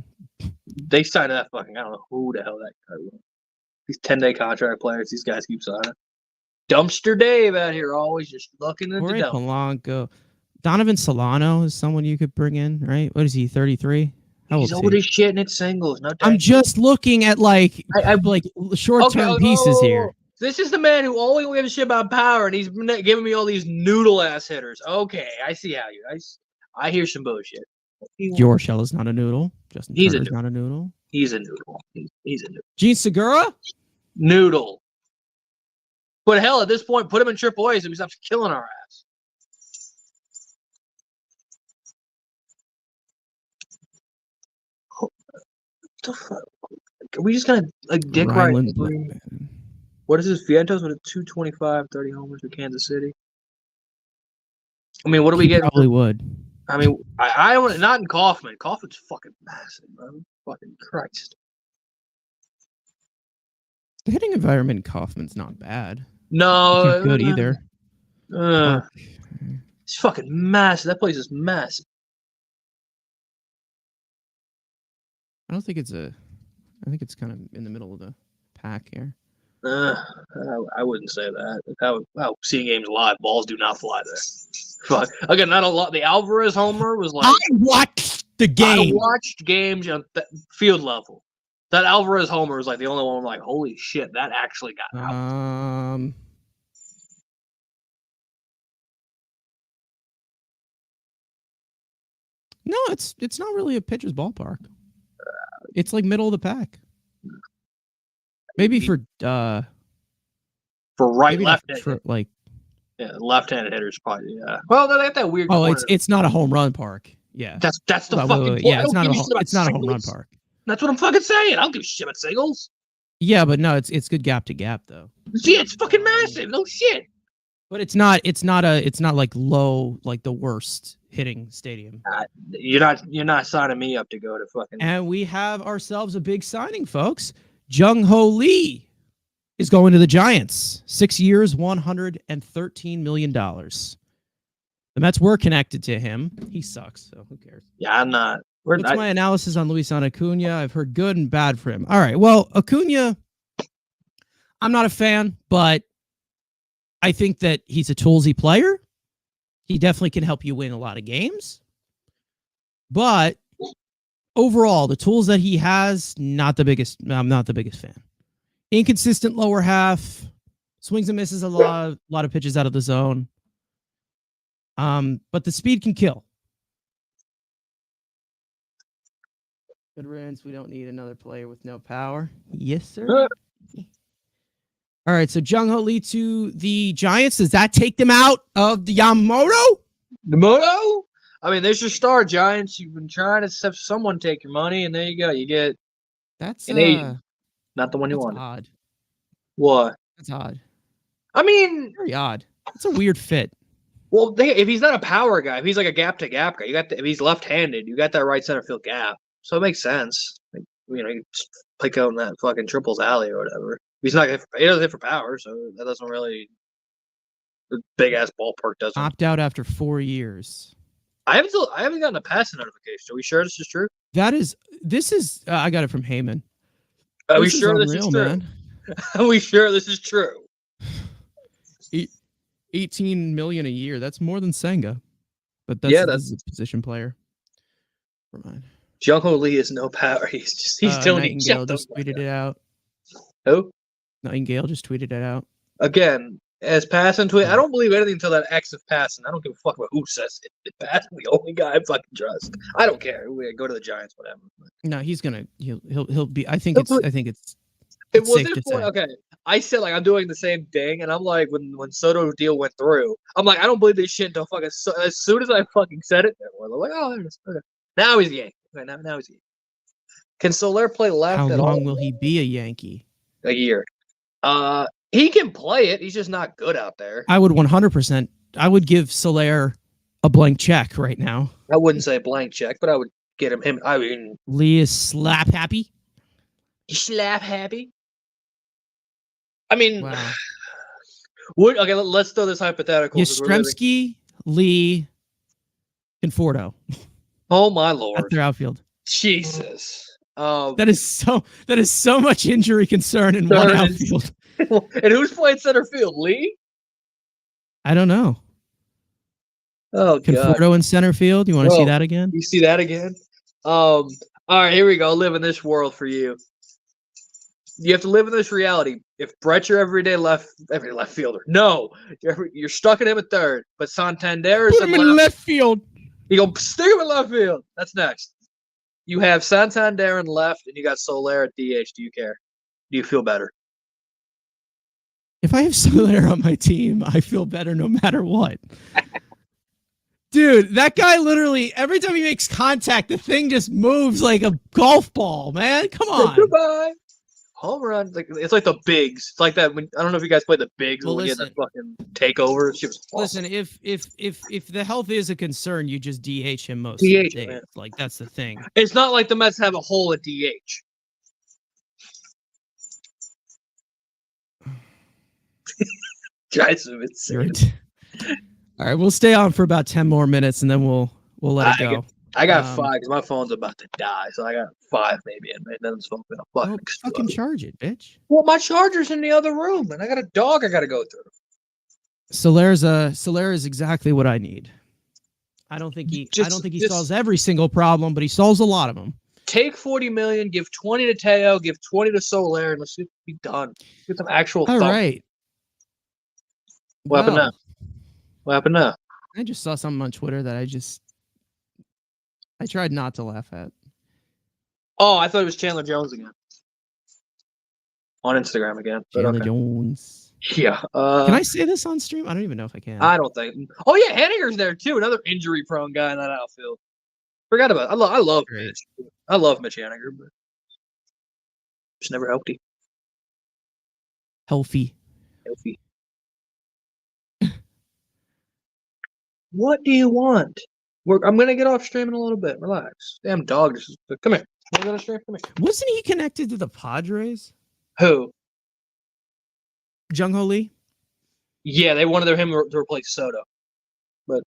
They signed that fucking. I don't know who the hell that guy was. These 10-day contract players. These guys keep signing. Dumpster Dave out here, always just looking at the dump. Polanco. Donovan Solano is someone you could bring in, right? What is he? 33. He's old as shit and it's singles. No, I'm just looking at like short-term pieces here. This is the man who only gives a shit about power, and he's giving me all these noodle ass hitters. Okay, I see how you. I hear some bullshit. Yorshell is not a noodle. Justin Turner's not a noodle. He's a noodle. He's a noodle. Gene Segura? Noodle. But hell, at this point, put him in AAA so he stops killing our ass. What the fuck? Are we just gonna like dick right? What is this? Vientos with a 225, 30 homers for Kansas City. I mean, what are we getting? Probably would. I mean, I don't. Not in Kaufman. Kaufman's fucking massive, bro. Fucking Christ. The hitting environment in Kaufman's not bad. No, not good either. It's fucking massive. That place is massive. I think it's kind of in the middle of the pack here. I wouldn't say that. How seeing games live, balls do not fly there. Fuck. Again, not a lot. The Alvarez homer was like. I watched the game. I watched games at the field level. That Alvarez homer was like the only one I'm like, holy shit, that actually got out. No, it's not really a pitcher's ballpark. It's like middle of the pack. Maybe for left-handed. Like left-handed hitters probably. Yeah. Well, they got that weird. Oh, it's not a home run park. Yeah. That's the fucking point. Yeah, it's not a home run park. That's what I'm fucking saying. I don't give a shit about singles. Yeah, but no, it's good gap to gap though. See, it's fucking massive. No shit. But it's not like low, like the worst hitting stadium. You're not signing me up to go to fucking. And we have ourselves a big signing, folks. Jung-Ho Lee is going to the Giants. 6 years, $113 million. The Mets were connected to him. He sucks, so who cares? Yeah, I'm not. What's my analysis on Luis Acuna? I've heard good and bad for him. All right, well, Acuna, I'm not a fan, but I think that he's a toolsy player. He definitely can help you win a lot of games. But overall, the tools that he has, I'm not the biggest fan. Inconsistent lower half, swings and misses a lot of pitches out of the zone. But the speed can kill. Good riddance. We don't need another player with no power. Yes, sir. All right, so Jung-Ho Lee to the Giants. Does that take them out of the Yamamoto? Yamamoto? I mean, there's your star, Giants. You've been trying to have someone take your money, and there you go. You get that's an Asian, not the one you wanted. Odd. What? That's odd. I mean, very odd. It's a weird fit. Well, if he's not a power guy, if he's like a gap to gap guy, if he's left-handed, you got that right center field gap, so it makes sense. Like, you just pick out in that fucking triples alley or whatever. He doesn't hit for power, so that doesn't really. The big ass ballpark doesn't. Opt out after 4 years. I haven't gotten a passing notification. Are we sure this is true? This is. I got it from Heyman. Are we sure this is true? Man. Are we sure this is true? 18 million a year. That's more than Senga, but that's a position player. Never mind. Jung-Ho Lee is no power. He's doing. Nightingale just tweeted it out. Who? Nightingale just tweeted it out. Again, as Passon tweet, I don't believe anything until that X of Passon. I don't give a fuck about who says it. Passon's the only guy I fucking trust. I don't care. We go to the Giants, whatever. No, he'll be. I think it's it was safe to say. Okay. I said like I'm doing the same thing, and I'm like when Soto deal went through, I'm like I don't believe this shit until fucking as soon as I fucking said it. They're like, oh, there it is. Okay. Now he's a Yankee. Okay, now he's a Yankee. Can Soler play left? How at all? long will he be a Yankee? A year. He can play it. He's just not good out there. I would 100%. I would give Soler a blank check right now. I wouldn't say blank check, but I would get him. I mean, Lee is slap happy. Slap happy. I mean, wow. Okay, let's throw this hypothetical. Yastrzemski, Lee, Conforto. Oh my lord! That's their outfield. Jesus. That is so much injury concern in one outfield. And who's playing center field? Lee? I don't know. Oh god. Conforto in center field. You want to see that again? You see that again? All right, here we go. Live in this world for you. You have to live in this reality. If Brett's your every left fielder, no, you're stuck in him at third. But Santander is in left field. You go stick him in left field. That's next. You have Santander in left, and you got Soler at DH. Do you care? Do you feel better? If I have Soler on my team, I feel better no matter what. Dude, that guy literally, every time he makes contact, the thing just moves like a golf ball, man. Come on. Goodbye. Home run. It's like the bigs. It's like that. I don't know if you guys play the bigs when we get the fucking takeover. Listen, if the health is a concern, you just DH him most DH, of the days. man. Like, that's the thing. It's not like the Mets have a hole at DH. All right, we'll stay on for about 10 more minutes, and then we'll let it go. I got 5 because my phone's about to die, so I got 5 maybe, and then this phone's gonna fucking charge it, bitch. Well, my charger's in the other room, and I got a dog I got to go through. Soler is exactly what I need. I don't think he solves every single problem, but he solves a lot of them. Take $40 million, give 20 to Teo, give 20 to Soler, and let's be done. Get some actual. All right. What happened now? What happened now? I just saw something on Twitter that I tried not to laugh at. Oh, I thought it was Chandler Jones again. On Instagram again. Chandler Jones. Yeah. Can I say this on stream? I don't even know if I can. I don't think. Oh yeah, Henniger's there too. Another injury-prone guy in that outfield. Forgot about it. I love Mitch. I love Mitch Haniger, but just never healthy. Healthy. What do you want? I'm gonna get off stream in a little bit. Relax. Damn dog. Come here. Come here. Wasn't he connected to the Padres? Who? Jung-Ho Lee? Yeah, they wanted him to replace Soto. But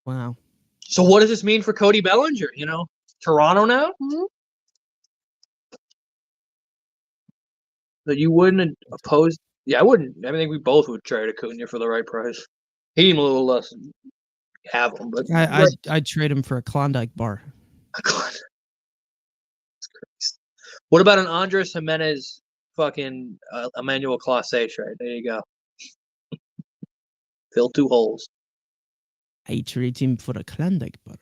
wow. So what does this mean for Cody Bellinger? You know, Toronto now? Mm-hmm. That you wouldn't oppose? Yeah, I wouldn't. I think we both would trade Acuna for the right price. He'd a little less have him, but I'd trade him for a Klondike bar. That's crazy. What about an Andres Jimenez fucking Emmanuel Clase trade? There you go. Fill 2 holes. I trade him for a Klondike bar.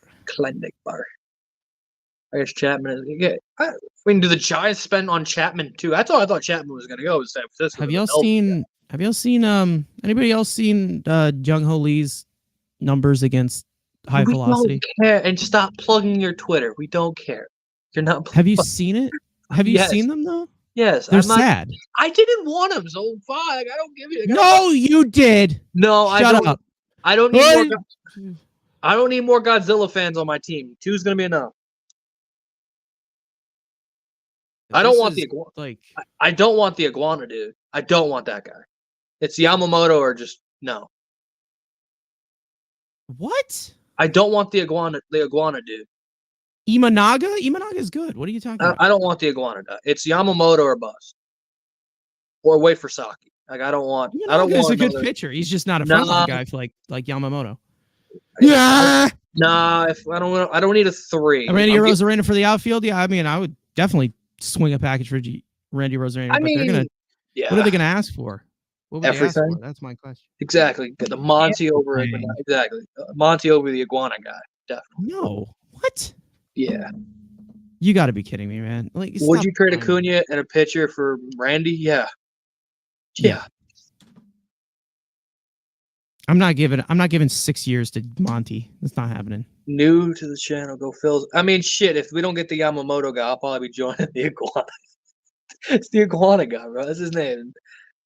I guess Chapman is. I mean, do the Giants spend on Chapman too? That's all I thought Chapman was going to go. Was San Francisco. Have y'all seen? Anybody else seen Jung-Ho Lee's numbers against high velocity? Don't care, and stop plugging your Twitter. We don't care. You're not. Have you seen it? Have you seen them though? Yes, they're sad. I didn't want them, so fine. I don't give you. No, you did. No, Shut up. I don't need more. I don't need more Godzilla fans on my team. 2's gonna be enough. I don't want the iguana. I don't want the iguana, dude. I don't want that guy. It's Yamamoto or just no. What? I don't want the iguana. The iguana, dude. Imanaga? Imanaga is good. What are you talking about? I don't want the iguana. It's Yamamoto or bust. Or wait for Saki. Like I don't want. Imanaga I don't want. He's a good pitcher. He's just not a front line guy like Yamamoto. Nah, if I don't need a 3. Randy Arozarena for the outfield. Yeah, I mean, I would definitely swing a package for Randy Rosarena. I But mean, they're gonna. yeah. What are they gonna ask for? What would they ask Everything. for? That's my question. Exactly. Get the Monty over it. Everything. Exactly. Monty over the iguana guy. Definitely. No. What? Yeah. You got to be kidding me, man. Like, Would stop you trade lying. Acuna and a pitcher for Randy? Yeah. Yeah. I'm not giving 6 years to Monty. That's not happening. New to the channel, go Phils. I mean, shit, if we don't get the Yamamoto guy, I'll probably be joining the iguana. It's the iguana guy, bro. That's his name.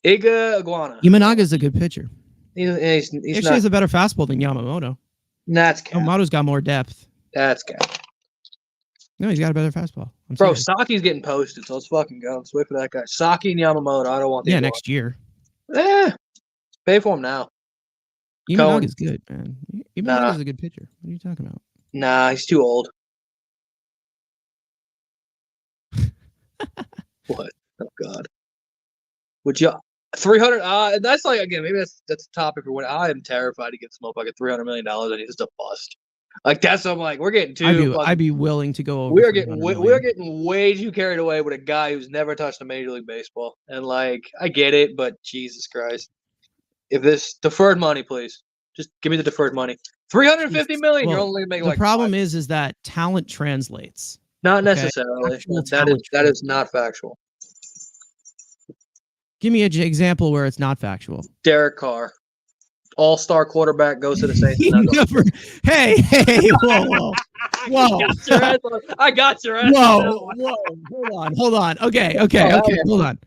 Iguana. Imanaga's a good pitcher. He's Actually not. has a better fastball than Yamamoto. That's cap. Yamamoto's got more depth. That's cap. No, he's got a better fastball. I'm Bro, serious. Saki's getting posted, so let's fucking go. Let's wait for that guy. Saki and Yamamoto. I don't want the Yeah, iguana. next year. Pay for him now. Imanaga's good, man. Imanaga's Nah. a good pitcher. What are you talking about? Nah, he's too old. What? Oh God. Would you 300? That's like, again, maybe that's a topic for when I am terrified to get some motherfucker $300 million and he's just a bust. Like that's I'm like we're getting too. I'd be willing to go over. We're getting 300 million. we're getting way too carried away with a guy who's never touched a Major League Baseball. And like I get it, but Jesus Christ, if this deferred money, please, just give me the deferred money. $350 million. Well, You're only making the like problem 5. is that talent translates. Not okay? necessarily. Actual That talent is not factual. Give me an example where it's not factual. Derek Carr, all-star quarterback, goes to the Saints. Hey, whoa. I got your ass. Whoa. Hold on. Okay, hold on.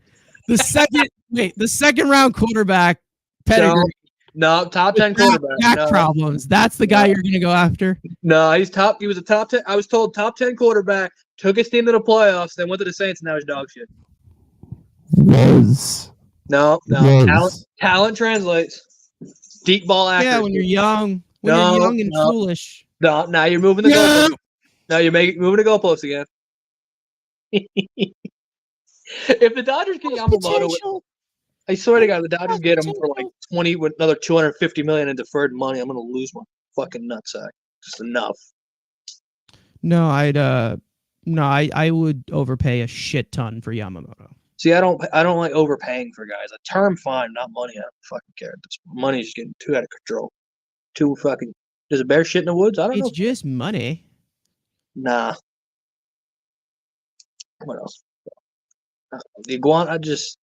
The second round quarterback pedigree. No, top 10 quarterback. Back problems. That's the guy you're gonna go after. No, he was a top 10. I was told top 10 quarterback, took his team to the playoffs, then went to the Saints, and now he's dog shit. No. Talent translates. Deep ball accuracy. Yeah, when you're young. When you're young and foolish. No, now you're moving the goalposts. Now you're moving the goalposts again. If the Dodgers get Yamamoto, I swear to God, the Dodgers get him for like 20 with another $250 million in deferred money. I'm gonna lose my fucking nutsack. Just enough. No, I would overpay a shit ton for Yamamoto. See, I don't like overpaying for guys. A term fine, not money. I don't fucking care. This money's getting too out of control. Too fucking. Does a bear shit in the woods? I don't know. It's just money. Nah. What else? The iguana. I just.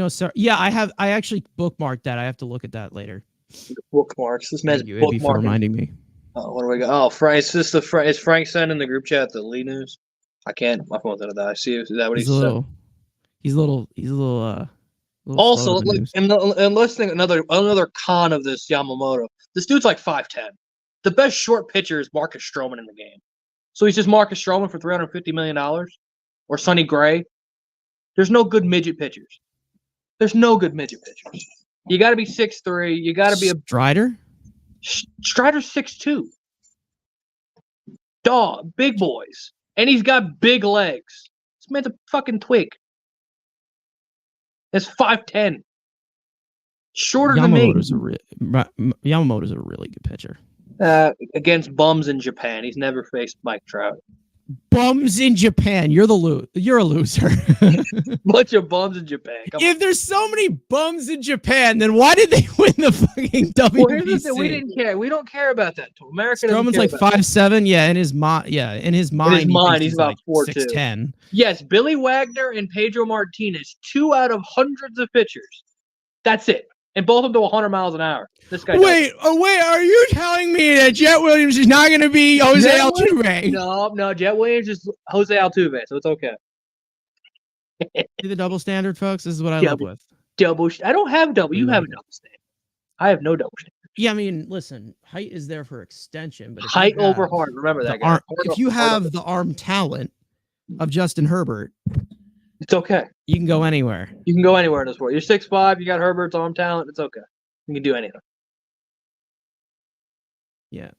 Sir. Yeah, I actually bookmarked that. I have to look at that later. Bookmarks. This man's Thank you for reminding me. Oh, what do we got? Oh, Frank. Is Frank sending the group chat the Lee News? I can't. My phone's gonna die. See, is that what he's saying? He's a little also, like, and listening another con of this Yamamoto. This dude's like 5'10". The best short pitcher is Marcus Stroman in the game. So he's just Marcus Stroman for $350 million, or Sonny Gray. There's no good midget pitchers. You got to be 6'3". You got to be a Strider. Strider's 6'2". Dog, big boys, and he's got big legs. This man's a fucking twig. That's 5'10". Shorter than me. Yamamoto's a really good pitcher. Against bums in Japan. He's never faced Mike Trout. Bums in Japan. You're a loser. Bunch of bums in Japan. If there's so many bums in Japan, then why did they win the fucking WBC? Well, we didn't care. We don't care about that. America. Stroman's like 5'7". Yeah, in his mind. Yeah, in his mind, he's about like 4'2". 6'10". Yes, Billy Wagner and Pedro Martinez, 2 out of hundreds of pitchers. That's it. And both of them to 100 miles an hour. This guy. Wait, are you telling me that Jet Williams is not going to be Jose Altuve? No, Jet Williams is Jose Altuve, so it's okay. See the double standard, folks? This is what I live with. I don't have double. You have a double standard. I have no double standard. Yeah, I mean, listen, height is there for extension, but height over heart. Remember that guy. If you have the arm talent of Justin Herbert, it's okay. You can go anywhere. You can go anywhere in this world. You're 6'5", you got Herbert's arm talent. It's okay. You can do anything. Yeah.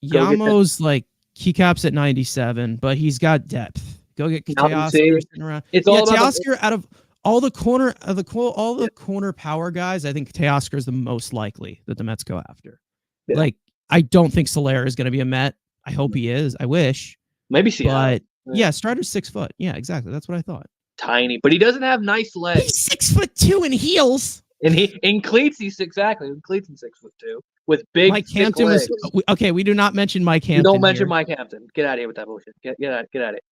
Yamo's like he caps at 97, but he's got depth. Go get Teoscar sitting around. It's all about Teoscar out of all the corner power guys. I think Teoscar is the most likely that the Mets go after. Yeah. Like I don't think Soler is going to be a Met. I hope he is. I wish. Maybe Seattle. But Yeah, Strider's 6 foot. Yeah, exactly. That's what I thought. Tiny, but he doesn't have nice legs. He's 6'2" in heels. And in cleats, he's exactly. In cleats, he's 6'2" with big, Mike thick Hampton legs. was okay. We do not mention Mike Hampton. You don't mention here. Mike Hampton. Get out of here with that bullshit. Get out of it.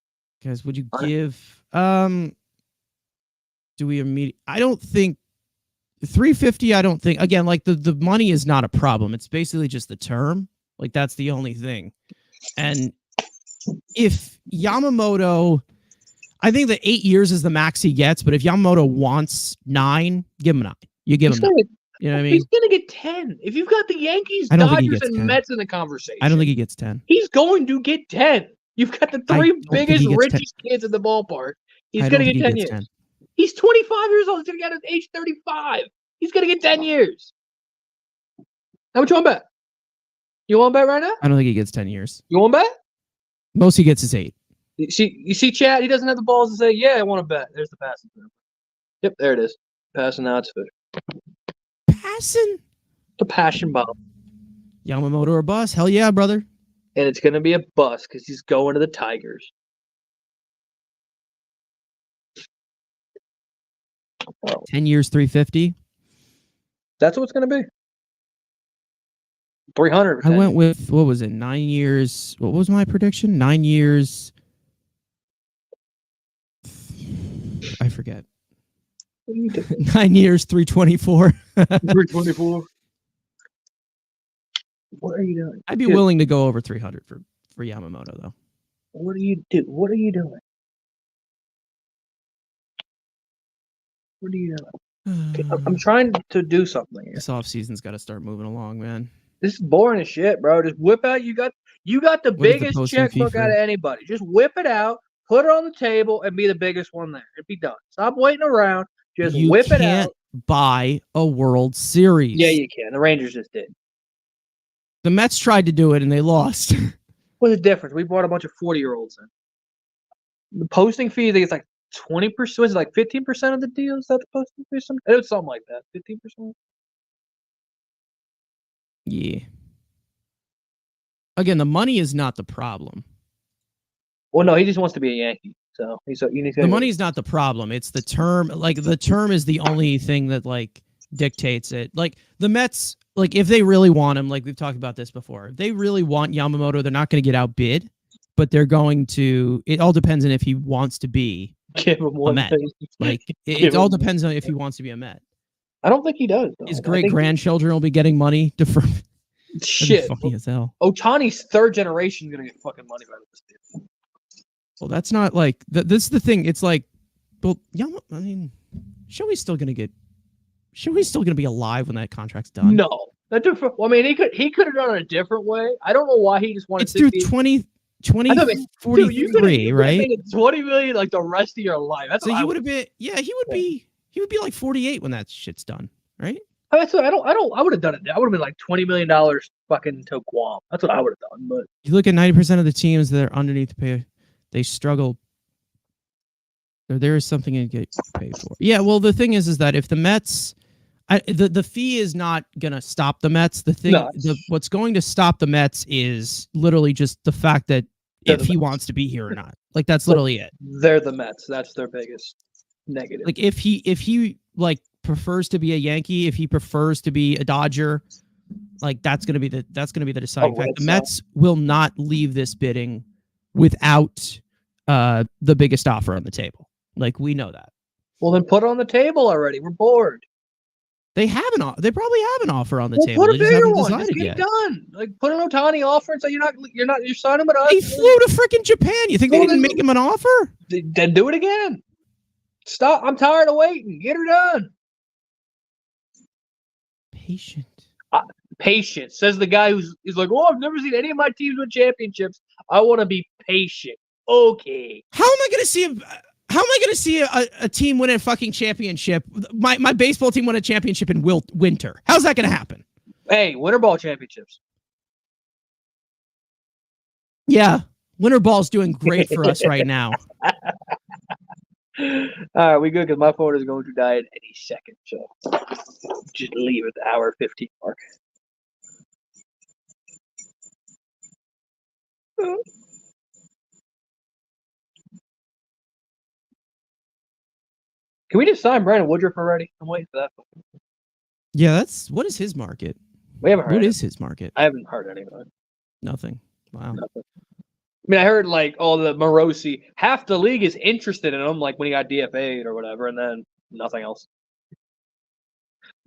Guys, would you give? Do we immediately? I don't think 350. I don't think. Again, like the money is not a problem. It's basically just the term. Like that's the only thing. And if Yamamoto, I think that 8 years is the max he gets. But if Yamamoto wants 9, give him 9. You give him 9. You know what I mean? He's gonna get 10. If you've got the Yankees, Dodgers, and 10. Mets in the conversation, I don't think he gets 10. He's going to get 10. You've got the 3 biggest, richest kids in the ballpark. He's gonna get 10 years. 10. He's 25 years old. He's gonna get at age 35. He's gonna get 10 years. How much you want to bet? You want to bet right now? I don't think he gets 10 years. You want to bet? Most he gets is 8. You see, Chad, he doesn't have the balls to say, yeah, I want to bet. There's the passing. Yep, there it is. Passing out to Passing? The passion bomb. Yamamoto or bus? Hell yeah, brother. And it's going to be a bust because he's going to the Tigers. Oh. 10 years, 350? That's what it's going to be. 300. I went with, what was it, 9 years. What was my prediction? 9 years. I forget. 9 years, 324. 324. What are you doing? I'd be willing to go over 300 for Yamamoto, though. What do you do? What are you doing? What are you doing? I'm trying to do something here. This offseason's got to start moving along, man. This is boring as shit, bro. Just whip out. You got the biggest checkbook out of anybody. Just whip it out, put it on the table, and be the biggest one there. It'd be done. Stop waiting around. Just whip it out. You can't buy a World Series. Yeah, you can. The Rangers just did. The Mets tried to do it, and they lost. What's the difference? We brought a bunch of 40-year-olds in. The posting fee, I think it's like 20%. Was it like 15% of the deal? Is that the posting fee? It was something like that. 15%? Yeah. Again, the money is not the problem. Well, no, he just wants to be a Yankee. So the money is not the problem. It's the term. Like the term is the only thing that like dictates it. Like the Mets, like if they really want him, like we've talked about this before, if they really want Yamamoto, they're not going to get outbid, but they're going to. It all depends on if he wants to be a Met. Like it all depends on if he wants to be a Met. I don't think he does. His great grandchildren will be getting money to. Shit, funny as hell. Otani's third generation is gonna get fucking money out of this deal. Well, that's not like this is the thing. It's like, well, I mean, Shohei's still gonna be alive when that contract's done. No, that different. Well, I mean, he could have done it a different way. I don't know why he just wanted. It's through 2043, right? $20 million like the rest of your life. That's so he would have been. Yeah, he would be like 48 when that shit's done, right? That's what I would have done it. I would have been like $20 million fucking to Guam. That's what I would have done. But you look at 90% of the teams that are underneath the pay, they struggle. There is something to get paid for. Yeah, well, the thing is that if the Mets, the fee is not gonna stop the Mets. The thing, what's going to stop the Mets is literally just the fact that if he wants to be here or not. Like that's literally it. They're the Mets. That's their biggest negative. Like if he like prefers to be a Yankee, if he prefers to be a Dodger, like that's gonna be the deciding factor. The Mets will not leave this bidding without the biggest offer on the table. Like we know that. Well, then put it on the table already. We're bored. They probably have an offer on the table. Put a bigger one. Just get it done. Like put an Otani offer and say you're signing with us. He flew to freaking Japan. You think they didn't make him an offer? Then do it again. Stop. I'm tired of waiting. Get her done. Patient. Patient, says the guy who's like, oh, I've never seen any of my teams win championships. I want to be patient. Okay. How am I going to see a team win a fucking championship? My baseball team won a championship in winter. How's that going to happen? Hey, winter ball championships. Yeah, winter ball's doing great for us right now. All right, we good because my phone is going to die at any second. So just leave at the hour 15 mark. Can we just sign Brandon Woodruff already? I'm waiting for that. Yeah, what is his market? We haven't heard. What is his market? I haven't heard anything. Nothing. Wow. Nothing. I mean, I heard like the Mauricio. Half the league is interested in him, like when he got DFA'd or whatever, and then nothing else.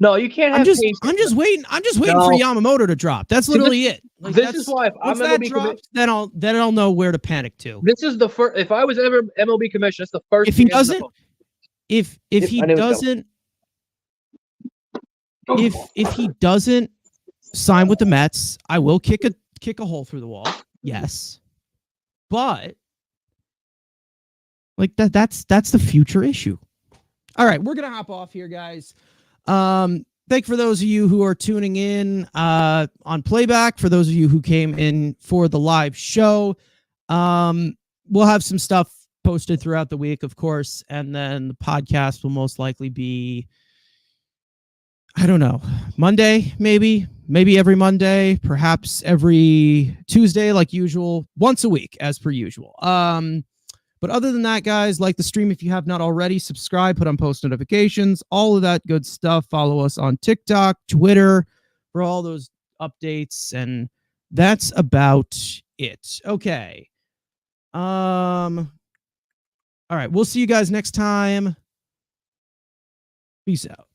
No, you can't have. I'm just waiting for Yamamoto to drop. That's literally it. Like, this is why if I'm MLB drops, then I'll know where to panic to. This is the first. If I was ever MLB commissioner, that's the first. If he doesn't, if he doesn't sign with the Mets, I will kick a hole through the wall. Yes, but like that's the future issue. All right, we're gonna hop off here, guys. Thank for those of you who are tuning in on playback. For those of you who came in for the live show, we'll have some stuff posted throughout the week, of course, and then the podcast will most likely be, I don't know, Monday, maybe every Monday, perhaps every Tuesday, like usual, once a week, as per usual. But other than that, guys, like the stream if you have not already, subscribe, put on post notifications, all of that good stuff. Follow us on TikTok, Twitter for all those updates, and that's about it. Okay. All right, we'll see you guys next time. Peace out.